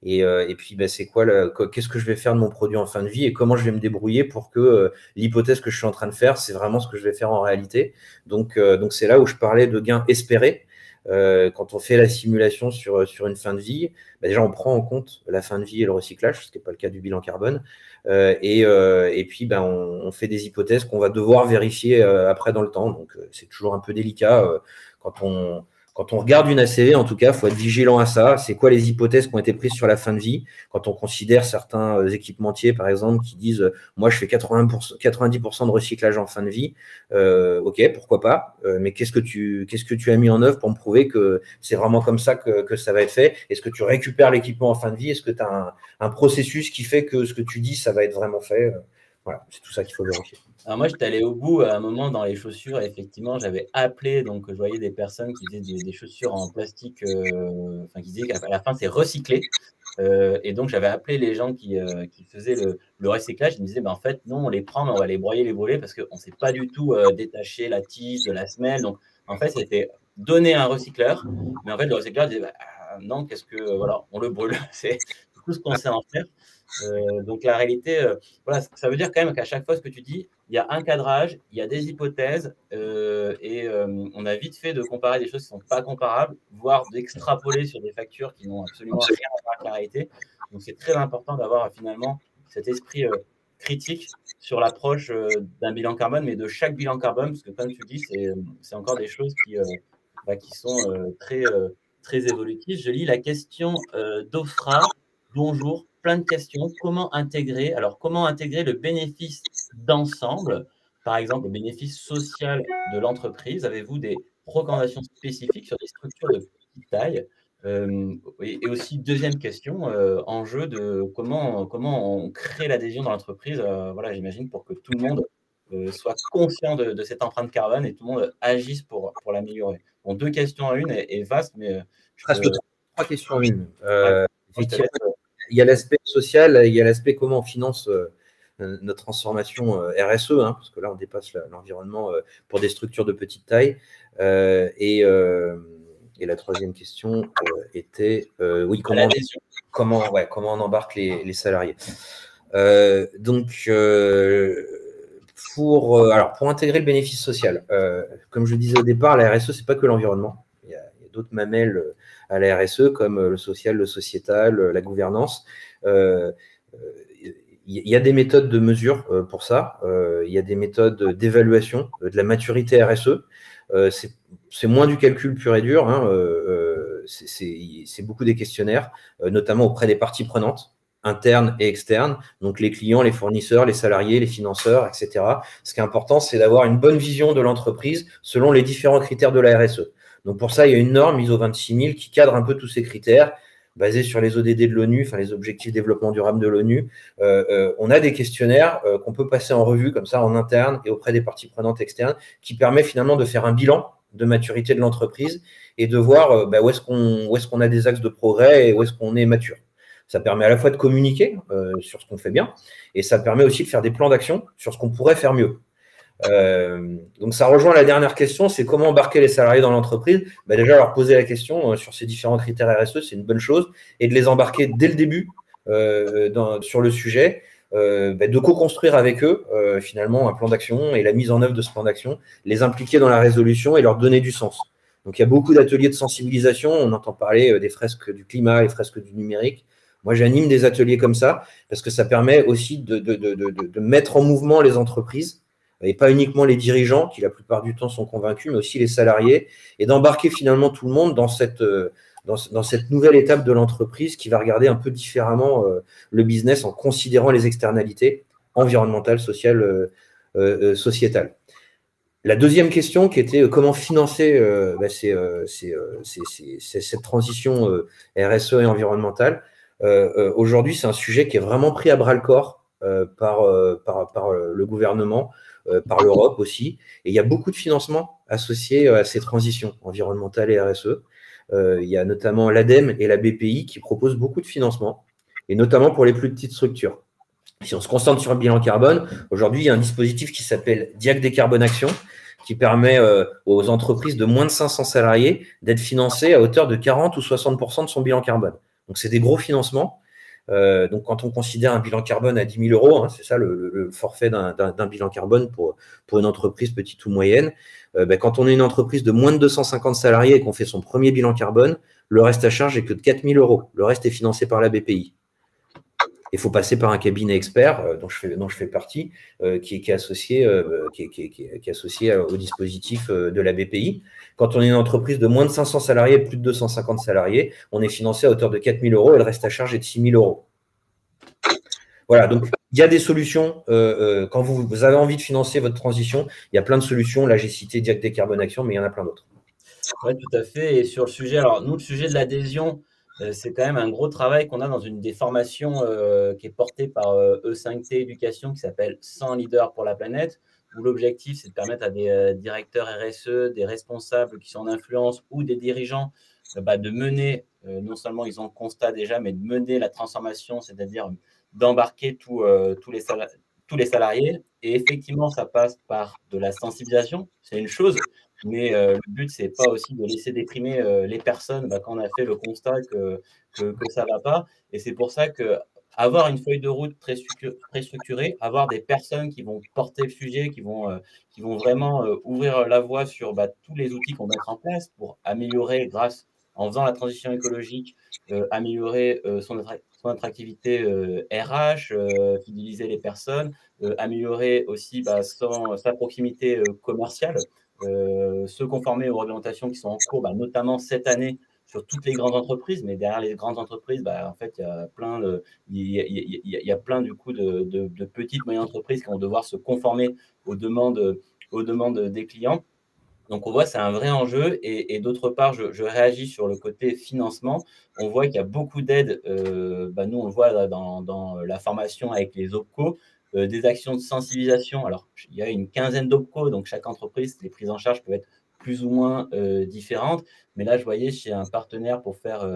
et puis, c'est qu'est-ce que je vais faire de mon produit en fin de vie et comment je vais me débrouiller pour que l'hypothèse que je suis en train de faire, c'est vraiment ce que je vais faire en réalité. Donc c'est là où je parlais de gains espérés. Quand on fait la simulation sur une fin de vie, déjà, on prend en compte la fin de vie et le recyclage, ce qui n'est pas le cas du bilan carbone. Et puis, on fait des hypothèses qu'on va devoir vérifier après dans le temps. Donc, c'est toujours un peu délicat quand on regarde une ACV, en tout cas, il faut être vigilant à ça. C'est quoi les hypothèses qui ont été prises sur la fin de vie? Quand on considère certains équipementiers, par exemple, qui disent moi, je fais 90% de recyclage en fin de vie. OK, pourquoi pas? Mais qu'est-ce que tu as mis en œuvre pour me prouver que c'est vraiment comme ça que ça va être fait? Est-ce que tu récupères l'équipement en fin de vie? Est-ce que tu as un processus qui fait que ce que tu dis, ça va être vraiment fait? Voilà, c'est tout ça qu'il faut vérifier. Alors moi, j'étais allé au bout à un moment dans les chaussures. Et effectivement, j'avais appelé, donc je voyais des personnes qui faisaient des chaussures en plastique, qui disaient qu'à la fin, c'est recyclé. Et donc, j'avais appelé les gens qui faisaient le recyclage. Ils me disaient, en fait, non, on les prend, mais on va les broyer, les brûler parce qu'on ne sait pas du tout détacher la tige de la semelle. Donc, en fait, c'était donné à un recycleur. Mais en fait, le recycleur disait, non, voilà, on le brûle. C'est tout ce qu'on sait en faire. Donc, la réalité, voilà, ça veut dire quand même qu'à chaque fois, ce que tu dis, il y a un cadrage, il y a des hypothèses, on a vite fait de comparer des choses qui ne sont pas comparables, voire d'extrapoler sur des factures qui n'ont absolument rien à voir avec la réalité. Donc, c'est très important d'avoir finalement cet esprit critique sur l'approche d'un bilan carbone, mais de chaque bilan carbone, parce que comme tu dis, c'est encore des choses qui sont très évolutives. Je lis la question d'Ofra. Bonjour, plein de questions. Comment intégrer le bénéfice d'ensemble, par exemple le bénéfice social de l'entreprise? Avez-vous des recommandations spécifiques sur des structures de petite taille? Et aussi, deuxième question, enjeu de comment on crée l'adhésion dans l'entreprise, voilà, j'imagine, pour que tout le monde soit conscient de cette empreinte carbone et tout le monde agisse pour l'améliorer. Bon, deux questions en une est vaste, mais je Presque peux. trois questions en une. Ouais, je te Effectivement, laisse. il y a l'aspect social, il y a l'aspect comment on finance notre transformation RSE, hein, parce que là, on dépasse l'environnement pour des structures de petite taille. Et la troisième question était, oui, comment on embarque les salariés. Pour intégrer le bénéfice social, comme je disais au départ, la RSE, c'est pas que l'environnement. Il y a d'autres mamelles à la RSE, comme le social, le sociétal, la gouvernance. Il y a des méthodes de mesure pour ça. Il y a des méthodes d'évaluation de la maturité RSE. C'est moins du calcul pur et dur. Hein, c'est beaucoup des questionnaires, notamment auprès des parties prenantes, internes et externes, donc les clients, les fournisseurs, les salariés, les financeurs, etc. Ce qui est important, c'est d'avoir une bonne vision de l'entreprise selon les différents critères de la RSE. Donc pour ça, il y a une norme ISO 26000 qui cadre un peu tous ces critères, basés sur les ODD de l'ONU, enfin les objectifs de développement durable de l'ONU. On a des questionnaires qu'on peut passer en revue comme ça en interne et auprès des parties prenantes externes, qui permet finalement de faire un bilan de maturité de l'entreprise et de voir où est-ce qu'on a des axes de progrès et où est-ce qu'on est mature. Ça permet à la fois de communiquer sur ce qu'on fait bien et ça permet aussi de faire des plans d'action sur ce qu'on pourrait faire mieux. Donc ça rejoint la dernière question, c'est comment embarquer les salariés dans l'entreprise. Déjà leur poser la question sur ces différents critères RSE, c'est une bonne chose, et de les embarquer dès le début sur le sujet, de co-construire avec eux finalement un plan d'action et la mise en œuvre de ce plan d'action, les impliquer dans la résolution et leur donner du sens. Donc il y a beaucoup d'ateliers de sensibilisation, on entend parler des fresques du climat, les fresques du numérique. Moi, j'anime des ateliers comme ça parce que ça permet aussi de mettre en mouvement les entreprises et pas uniquement les dirigeants, qui la plupart du temps sont convaincus, mais aussi les salariés, et d'embarquer finalement tout le monde dans cette nouvelle étape de l'entreprise qui va regarder un peu différemment le business en considérant les externalités environnementales, sociales, sociétales. La deuxième question qui était comment financer cette transition RSE et environnementale. Aujourd'hui, c'est un sujet qui est vraiment pris à bras-le-corps par le gouvernement, par l'Europe aussi. Et il y a beaucoup de financements associés à ces transitions environnementales et RSE. Il y a notamment l'ADEME et la BPI qui proposent beaucoup de financements, et notamment pour les plus petites structures. Si on se concentre sur le bilan carbone, aujourd'hui, il y a un dispositif qui s'appelle Diag Décarbone Action, qui permet aux entreprises de moins de 500 salariés d'être financées à hauteur de 40 ou 60% de son bilan carbone. Donc, c'est des gros financements. Donc, quand on considère un bilan carbone à 10 000 euros, hein, c'est ça le forfait d'un bilan carbone pour une entreprise petite ou moyenne, quand on est une entreprise de moins de 250 salariés et qu'on fait son premier bilan carbone, le reste à charge est que de 4 000 euros. Le reste est financé par la BPI. Il faut passer par un cabinet expert dont je fais partie, qui est associé au dispositif de la BPI. Quand on est une entreprise de moins de 500 salariés, plus de 250 salariés, on est financé à hauteur de 4 000 euros et le reste à charge est de 6 000 euros. Voilà, donc il y a des solutions. Quand vous avez envie de financer votre transition, il y a plein de solutions. Là, j'ai cité Diag Décarbone Action, mais il y en a plein d'autres. Oui, tout à fait. Et sur le sujet, alors nous, le sujet de l'adhésion, c'est quand même un gros travail qu'on a dans une des formations qui est portée par E5T Éducation, qui s'appelle 100 leaders pour la planète, où l'objectif, c'est de permettre à des directeurs RSE, des responsables qui sont en influence ou des dirigeants de mener, non seulement ils ont le constat déjà, mais de mener la transformation, c'est-à-dire d'embarquer tous les salariés. Et effectivement, ça passe par de la sensibilisation, c'est une chose. Mais le but, c'est pas aussi de laisser déprimer les personnes quand on a fait le constat que ça va pas. Et c'est pour ça que avoir une feuille de route très structurée, avoir des personnes qui vont porter le sujet, qui vont vraiment ouvrir la voie sur tous les outils qu'on va mettre en place pour améliorer, en faisant la transition écologique, améliorer son attractivité RH, fidéliser les personnes, améliorer aussi sa proximité commerciale, se conformer aux réglementations qui sont en cours, notamment cette année sur toutes les grandes entreprises. Mais derrière les grandes entreprises, en fait, il y a plein du coup de petites, moyennes entreprises qui vont devoir se conformer aux demandes des clients. Donc, on voit c'est un vrai enjeu. Et d'autre part, je réagis sur le côté financement. On voit qu'il y a beaucoup d'aides. Nous, on le voit dans la formation avec les OPCO, des actions de sensibilisation. Alors, il y a une quinzaine d'OPCO, donc chaque entreprise, les prises en charge peuvent être plus ou moins différentes. Mais là, je voyais chez un partenaire pour faire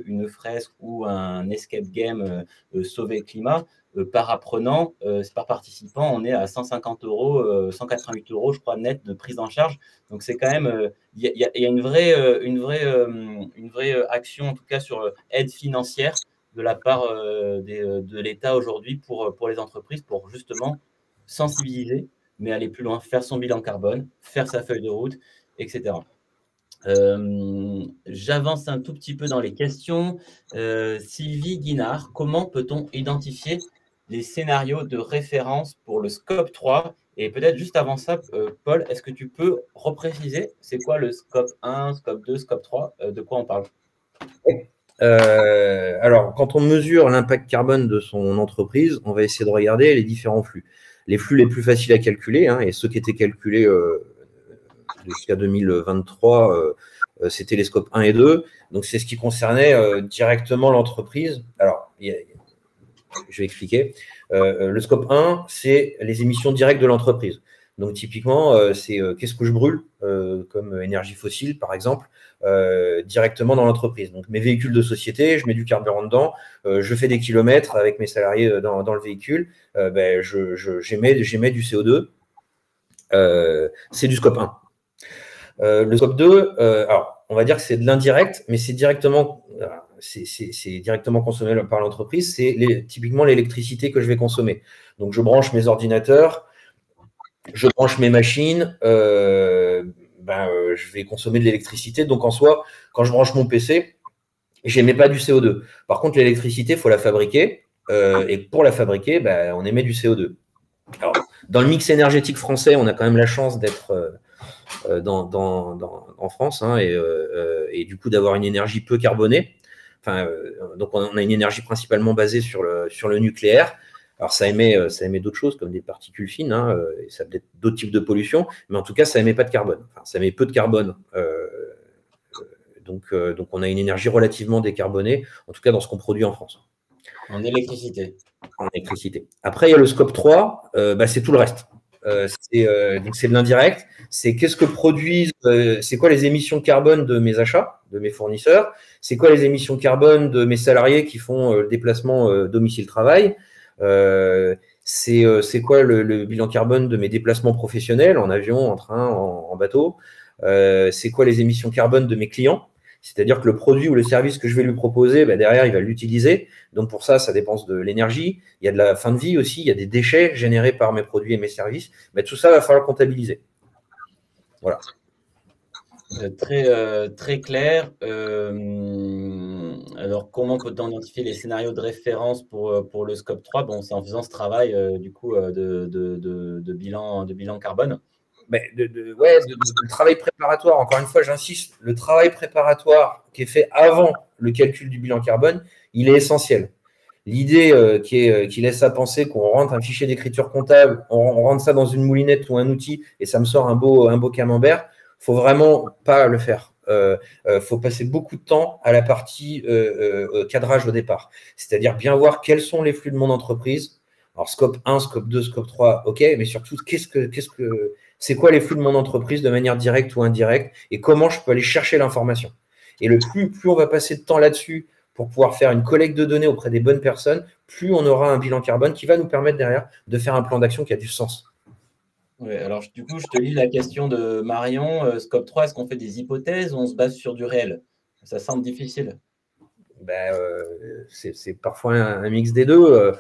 une fresque ou un escape game Sauver le climat, par apprenant, par participant, on est à 150 €, 188 €, je crois, net de prise en charge. Donc, c'est quand même, il y a une vraie action, en tout cas, sur aide financière de la part de l'État aujourd'hui pour les entreprises, pour justement sensibiliser, mais aller plus loin, faire son bilan carbone, faire sa feuille de route, etc. J'avance un tout petit peu dans les questions. Sylvie Guinard, comment peut-on identifier les scénarios de référence pour le scope 3? Et peut-être juste avant ça, Paul, est-ce que tu peux repréciser c'est quoi le scope 1, scope 2, scope 3? De quoi on parle? Alors, quand on mesure l'impact carbone de son entreprise, on va essayer de regarder les différents flux. Les flux les plus faciles à calculer, et ceux qui étaient calculés jusqu'à 2023, c'était les scopes 1 et 2. Donc, c'est ce qui concernait directement l'entreprise. Alors, je vais expliquer. Le scope 1, c'est les émissions directes de l'entreprise. Donc, typiquement, c'est qu'est-ce que je brûle comme énergie fossile, par exemple, directement dans l'entreprise. Donc, mes véhicules de société, je mets du carburant dedans, je fais des kilomètres avec mes salariés dans le véhicule, j'émets du CO2. C'est du scope 1. Le scope 2, alors, on va dire que c'est de l'indirect, mais c'est directement consommé par l'entreprise. C'est typiquement l'électricité que je vais consommer. Donc, je branche mes ordinateurs, je branche mes machines, je vais consommer de l'électricité. Donc, en soi, quand je branche mon PC, je n'émets pas du CO2. Par contre, l'électricité, il faut la fabriquer. Et pour la fabriquer, on émet du CO2. Alors, dans le mix énergétique français, on a quand même la chance d'être en France et du coup d'avoir une énergie peu carbonée. Donc, on a une énergie principalement basée sur le nucléaire. Alors, ça émet d'autres choses comme des particules fines, et ça peut être d'autres types de pollution, mais en tout cas, ça émet pas de carbone. Enfin, ça émet peu de carbone. Donc, on a une énergie relativement décarbonée, en tout cas dans ce qu'on produit en France. En électricité. En électricité. Après, il y a le scope 3, c'est tout le reste. Donc, c'est de l'indirect. C'est qu'est-ce que produisent, c'est quoi les émissions de carbone de mes achats, de mes fournisseurs, c'est quoi les émissions de carbone de mes salariés qui font le déplacement domicile-travail, c'est quoi le bilan carbone de mes déplacements professionnels en avion, en train, en bateau, c'est quoi les émissions carbone de mes clients. C'est-à-dire que le produit ou le service que je vais lui proposer, derrière, il va l'utiliser. Donc, pour ça, ça dépense de l'énergie. Il y a de la fin de vie aussi. Il y a des déchets générés par mes produits et mes services. Tout ça, il va falloir comptabiliser. Voilà. Très clair. Alors, comment peut-on identifier les scénarios de référence pour le scope 3? Bon, c'est en faisant ce travail de bilan carbone. Le travail préparatoire, encore une fois, j'insiste, le travail préparatoire qui est fait avant le calcul du bilan carbone, il est essentiel. L'idée qui laisse à penser qu'on rentre un fichier d'écriture comptable, on rentre ça dans une moulinette ou un outil et ça me sort un beau camembert, faut vraiment pas le faire. Faut passer beaucoup de temps à la partie cadrage au départ. C'est-à-dire bien voir quels sont les flux de mon entreprise. Alors, scope 1, scope 2, scope 3, ok, mais surtout, c'est quoi les flux de mon entreprise de manière directe ou indirecte et comment je peux aller chercher l'information. Et plus on va passer de temps là-dessus pour pouvoir faire une collecte de données auprès des bonnes personnes, plus on aura un bilan carbone qui va nous permettre derrière de faire un plan d'action qui a du sens. Oui, alors du coup, je te lis la question de Marion. Scope 3, est-ce qu'on fait des hypothèses ou on se base sur du réel? Ça semble difficile. ben, c'est parfois un mix des deux.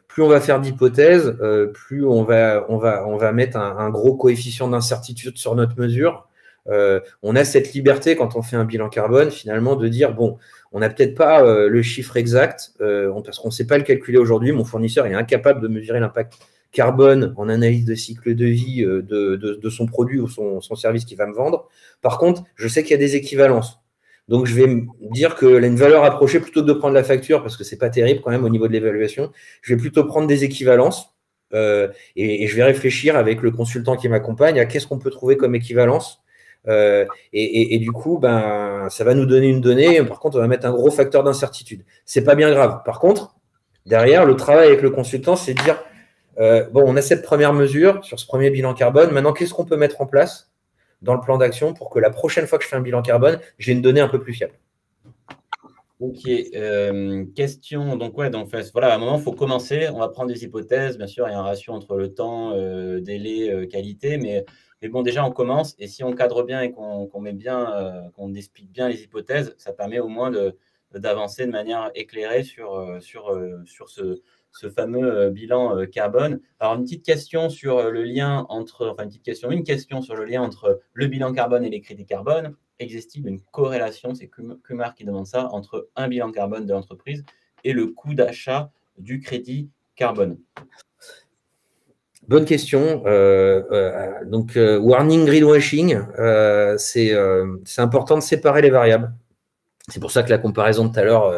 Plus on va faire d'hypothèses, plus on va mettre un gros coefficient d'incertitude sur notre mesure. On a cette liberté quand on fait un bilan carbone, finalement, de dire, bon, on n'a peut-être pas le chiffre exact, parce qu'on ne sait pas le calculer aujourd'hui. Mon fournisseur est incapable de mesurer l'impact carbone en analyse de cycle de vie de son produit ou son service qu'il va me vendre. Par contre, je sais qu'il y a des équivalences. Donc, je vais me dire qu'elle a une valeur approchée plutôt que de prendre la facture, parce que ce n'est pas terrible quand même au niveau de l'évaluation. Je vais plutôt prendre des équivalences et je vais réfléchir avec le consultant qui m'accompagne à qu'est-ce qu'on peut trouver comme équivalence. Et du coup, ben, ça va nous donner une donnée. Par contre, on va mettre un gros facteur d'incertitude. Ce n'est pas bien grave. Par contre, derrière, le travail avec le consultant, c'est de dire, bon, on a cette première mesure sur ce premier bilan carbone. Maintenant, qu'est-ce qu'on peut mettre en place dans le plan d'action pour que la prochaine fois que je fais un bilan carbone, j'ai une donnée un peu plus fiable? Ok, question. Donc, ouais, donc, voilà, à un moment, il faut commencer. On va prendre des hypothèses. Bien sûr, il y a un ratio entre le temps, délai, qualité. Mais bon, déjà, on commence. Et si on cadre bien et qu'on met bien, qu'on explique bien les hypothèses, ça permet au moins d'avancer de manière éclairée sur ce fameux bilan carbone. Alors, une petite question sur le lien entre, enfin, une question sur le lien entre le bilan carbone et les crédits carbone. Existe-t-il une corrélation, c'est Kumar qui demande ça, entre un bilan carbone de l'entreprise et le coût d'achat du crédit carbone? Bonne question. Donc, warning greenwashing, c'est important de séparer les variables. C'est pour ça que la comparaison de tout à l'heure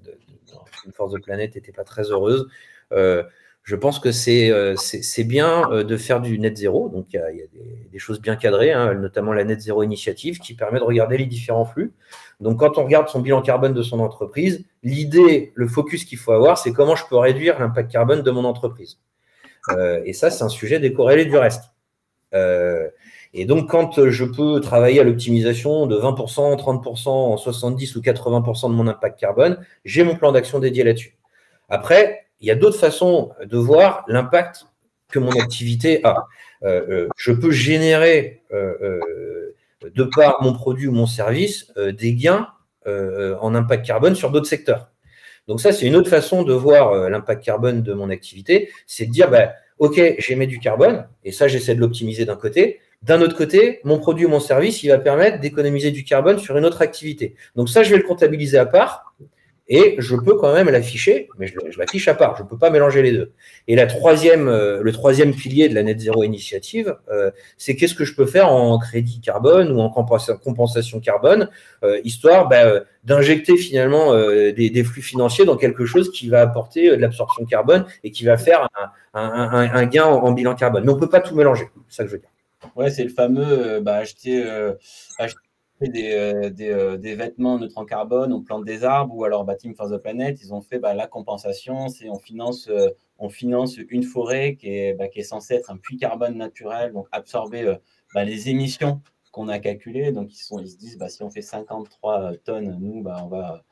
de Force de Planète n'était pas très heureuse. Je pense que c'est bien de faire du net zéro. Donc, il y a des choses bien cadrées, hein, notamment la net zéro initiative qui permet de regarder les différents flux. Donc, quand on regarde son bilan carbone de son entreprise, l'idée, le focus qu'il faut avoir, c'est comment je peux réduire l'impact carbone de mon entreprise. Et ça, c'est un sujet décorrélé du reste. Et donc, quand je peux travailler à l'optimisation de 20%, 30%, 70 ou 80% de mon impact carbone, j'ai mon plan d'action dédié là-dessus. Après, il y a d'autres façons de voir l'impact que mon activité a. Je peux générer, de par mon produit ou mon service, des gains en impact carbone sur d'autres secteurs. Donc ça, c'est une autre façon de voir l'impact carbone de mon activité, c'est de dire, bah, OK, j'émets du carbone, et ça, j'essaie de l'optimiser d'un côté. D'un autre côté, mon produit ou mon service, il va permettre d'économiser du carbone sur une autre activité. Donc ça, je vais le comptabiliser à part, et je peux quand même l'afficher, mais je l'affiche à part, je ne peux pas mélanger les deux. Et le troisième pilier de la Net Zero Initiative, c'est qu'est-ce que je peux faire en crédit carbone ou en compensation carbone, histoire d'injecter finalement des flux financiers dans quelque chose qui va apporter de l'absorption carbone et qui va faire un gain en bilan carbone. Mais on ne peut pas tout mélanger, c'est ça que je veux dire. Ouais, c'est le fameux acheter des vêtements neutres en carbone, on plante des arbres, ou alors Team for the Planet, ils ont fait la compensation, c'est on finance une forêt qui est censée être un puits carbone naturel, donc absorber les émissions qu'on a calculées. Donc ils se disent, si on fait 53 tonnes, nous, on va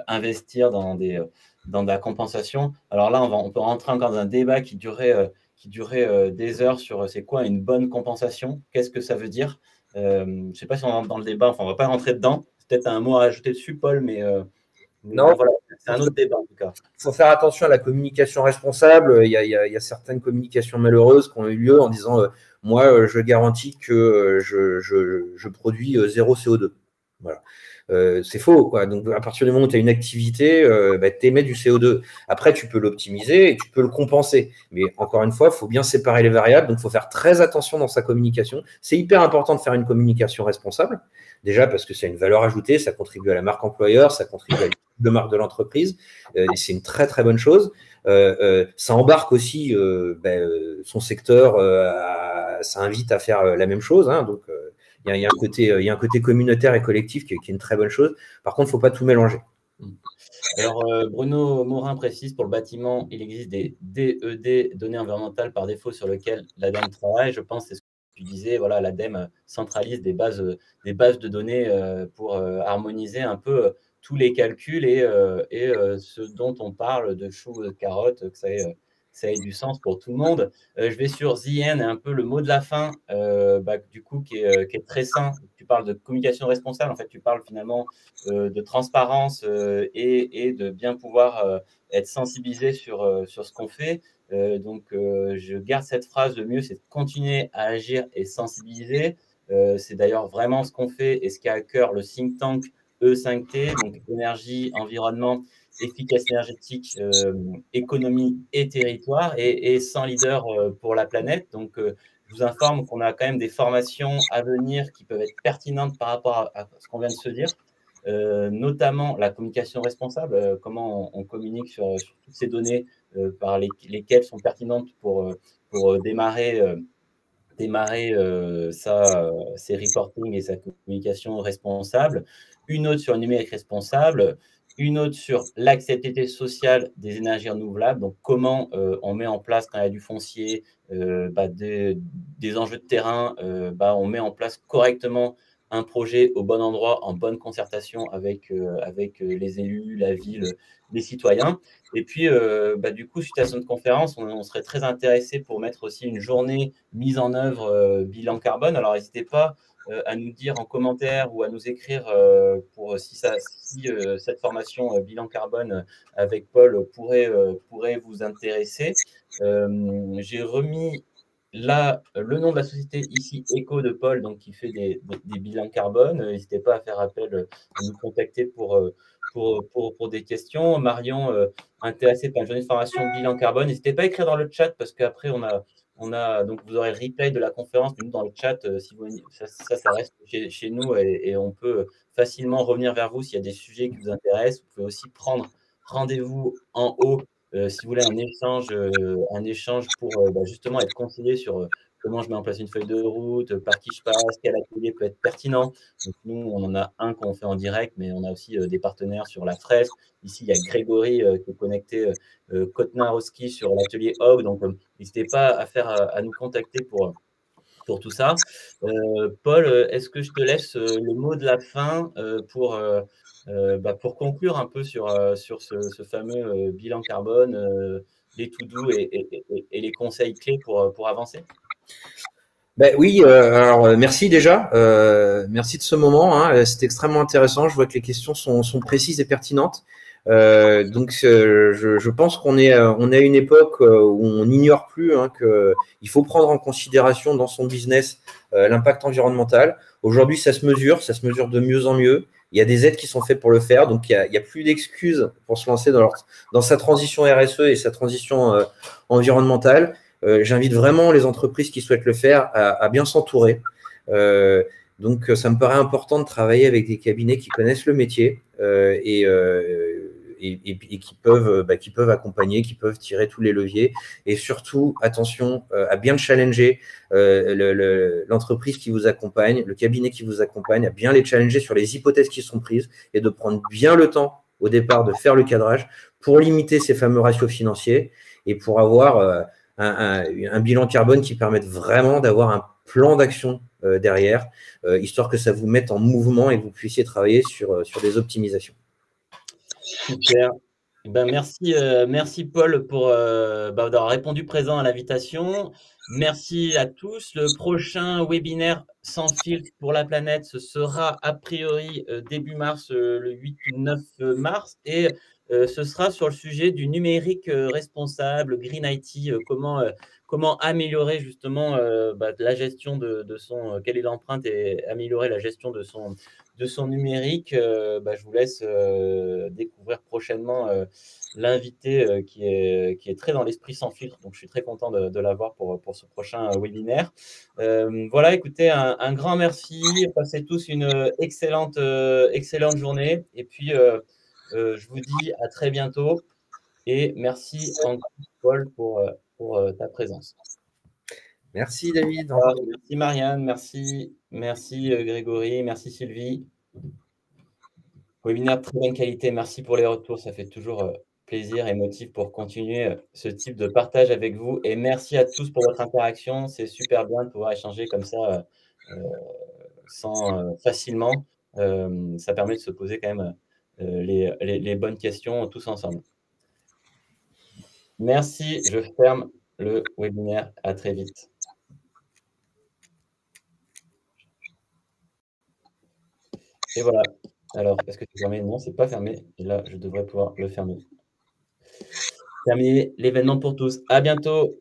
investir dans de la compensation. Alors là, on peut rentrer encore dans un débat qui durait des heures sur c'est quoi une bonne compensation, qu'est-ce que ça veut dire. Je ne sais pas si on rentre dans le débat, enfin, on ne va pas rentrer dedans. C'est peut-être un mot à ajouter dessus, Paul, mais Non, bon, voilà, c'est un autre débat en tout cas. Il faut faire attention à la communication responsable. Il y a certaines communications malheureuses qui ont eu lieu en disant moi, je garantis que je produis zéro CO2. Voilà. C'est faux, quoi. Donc, à partir du moment où tu as une activité, tu émets du CO2. Après, tu peux l'optimiser et tu peux le compenser. Mais encore une fois, il faut bien séparer les variables. Donc, il faut faire très attention dans sa communication. C'est hyper important de faire une communication responsable. Déjà, parce que c'est une valeur ajoutée, ça contribue à la marque employeur, ça contribue à de marque de l'entreprise, et c'est une très très bonne chose. Ça embarque aussi son secteur, ça invite à faire la même chose, hein, donc il y a un côté communautaire et collectif qui est une très bonne chose. Par contre, il ne faut pas tout mélanger. Alors, Bruno Morin précise, pour le bâtiment, il existe des DED, données environnementales par défaut, sur lesquelles l'ADEME travaille. Je pense, c'est ce que tu disais, voilà, l'ADEME centralise des bases de données pour harmoniser un peu tous les calculs et ce dont on parle de choux, de carottes, que ça ait du sens pour tout le monde. Je vais sur The End, un peu le mot de la fin, du coup, qui est très sain. Tu parles de communication responsable. En fait, tu parles finalement de transparence et de bien pouvoir être sensibilisé sur ce qu'on fait. Je garde cette phrase, le mieux, c'est de continuer à agir et sensibiliser. C'est d'ailleurs vraiment ce qu'on fait et ce qu'a à cœur le think tank E5T, donc énergie, environnement, efficace énergétique, économie et territoire, et 100 leaders pour la planète. Je vous informe qu'on a quand même des formations à venir qui peuvent être pertinentes par rapport à ce qu'on vient de se dire. Notamment la communication responsable, comment on communique sur toutes ces données par lesquelles sont pertinentes pour démarrer ses reporting et sa communication responsable, une autre sur le numérique responsable, une autre sur l'acceptabilité sociale des énergies renouvelables, donc comment on met en place quand il y a du foncier, des enjeux de terrain, on met en place correctement un projet au bon endroit, en bonne concertation avec les élus, la ville, les citoyens. Et puis, du coup, suite à cette conférence, on serait très intéressé pour mettre aussi une journée mise en œuvre bilan carbone. Alors, n'hésitez pas à nous dire en commentaire ou à nous écrire pour si cette formation bilan carbone avec Paul pourrait vous intéresser. J'ai remis là le nom de la société ici, Eco de Paul, donc qui fait des bilans carbone. N'hésitez pas à faire appel, à nous contacter pour des questions. Marion, intéressé par une journée de formation bilan carbone, n'hésitez pas à écrire dans le chat parce qu'après, donc vous aurez le replay de la conférence, mais nous, dans le chat, si vous, ça reste chez nous et on peut facilement revenir vers vous s'il y a des sujets qui vous intéressent. Vous pouvez aussi prendre rendez-vous en haut si vous voulez un échange pour justement être conseillé sur comment je mets en place une feuille de route, par qui je passe, quel atelier peut être pertinent. Donc, nous, on en a un qu'on fait en direct, mais on a aussi des partenaires sur la fresque. Ici, il y a Grégory qui est connecté, Kotnarowski sur l'atelier Hog. Donc, n'hésitez pas à nous contacter pour tout ça. Paul, est-ce que je te laisse le mot de la fin pour conclure un peu sur ce fameux bilan carbone, les to-do et les conseils clés pour avancer? Oui, alors merci déjà, merci de ce moment, hein, c'est extrêmement intéressant. Je vois que les questions sont précises et pertinentes. Je pense qu'on est à une époque où on n'ignore plus que il faut prendre en considération dans son business l'impact environnemental. Aujourd'hui, ça se mesure de mieux en mieux. Il y a des aides qui sont faites pour le faire, donc il y a plus d'excuses pour se lancer dans sa transition RSE et sa transition environnementale. J'invite vraiment les entreprises qui souhaitent le faire à bien s'entourer. Ça me paraît important de travailler avec des cabinets qui connaissent le métier et qui peuvent accompagner, qui peuvent tirer tous les leviers. Et surtout, attention à bien challenger l'entreprise qui vous accompagne, le cabinet qui vous accompagne, à bien les challenger sur les hypothèses qui sont prises et de prendre bien le temps au départ de faire le cadrage pour limiter ces fameux ratios financiers et pour avoir un bilan carbone qui permette vraiment d'avoir un plan d'action derrière, histoire que ça vous mette en mouvement et que vous puissiez travailler sur des optimisations. Super. Merci Paul pour d'avoir répondu présent à l'invitation. Merci à tous. Le prochain webinaire sans filtre pour la planète, ce sera a priori début mars, le 8 ou 9 mars. Et ce sera sur le sujet du numérique responsable, Green IT, comment améliorer justement la gestion de son, quelle est l'empreinte et améliorer la gestion de son numérique. Je vous laisse découvrir prochainement l'invité qui est très dans l'esprit sans filtre. Donc, je suis très content de l'avoir pour ce prochain webinaire. Voilà, écoutez, un grand merci. Passez tous une excellente journée. Et puis, je vous dis à très bientôt. Et merci encore, Paul, pour ta présence. Merci David. Merci Marianne, merci Grégory, merci Sylvie. Webinaire de très bonne qualité. Merci pour les retours. Ça fait toujours plaisir et motive pour continuer ce type de partage avec vous. Et merci à tous pour votre interaction. C'est super bien de pouvoir échanger comme ça facilement. Ça permet de se poser quand même les bonnes questions tous ensemble. Merci, je ferme le webinaire. À très vite. Et voilà. Alors, est-ce que c'est fermé? Non, c'est pas fermé. Et là, je devrais pouvoir le fermer. Terminé l'événement pour tous. À bientôt.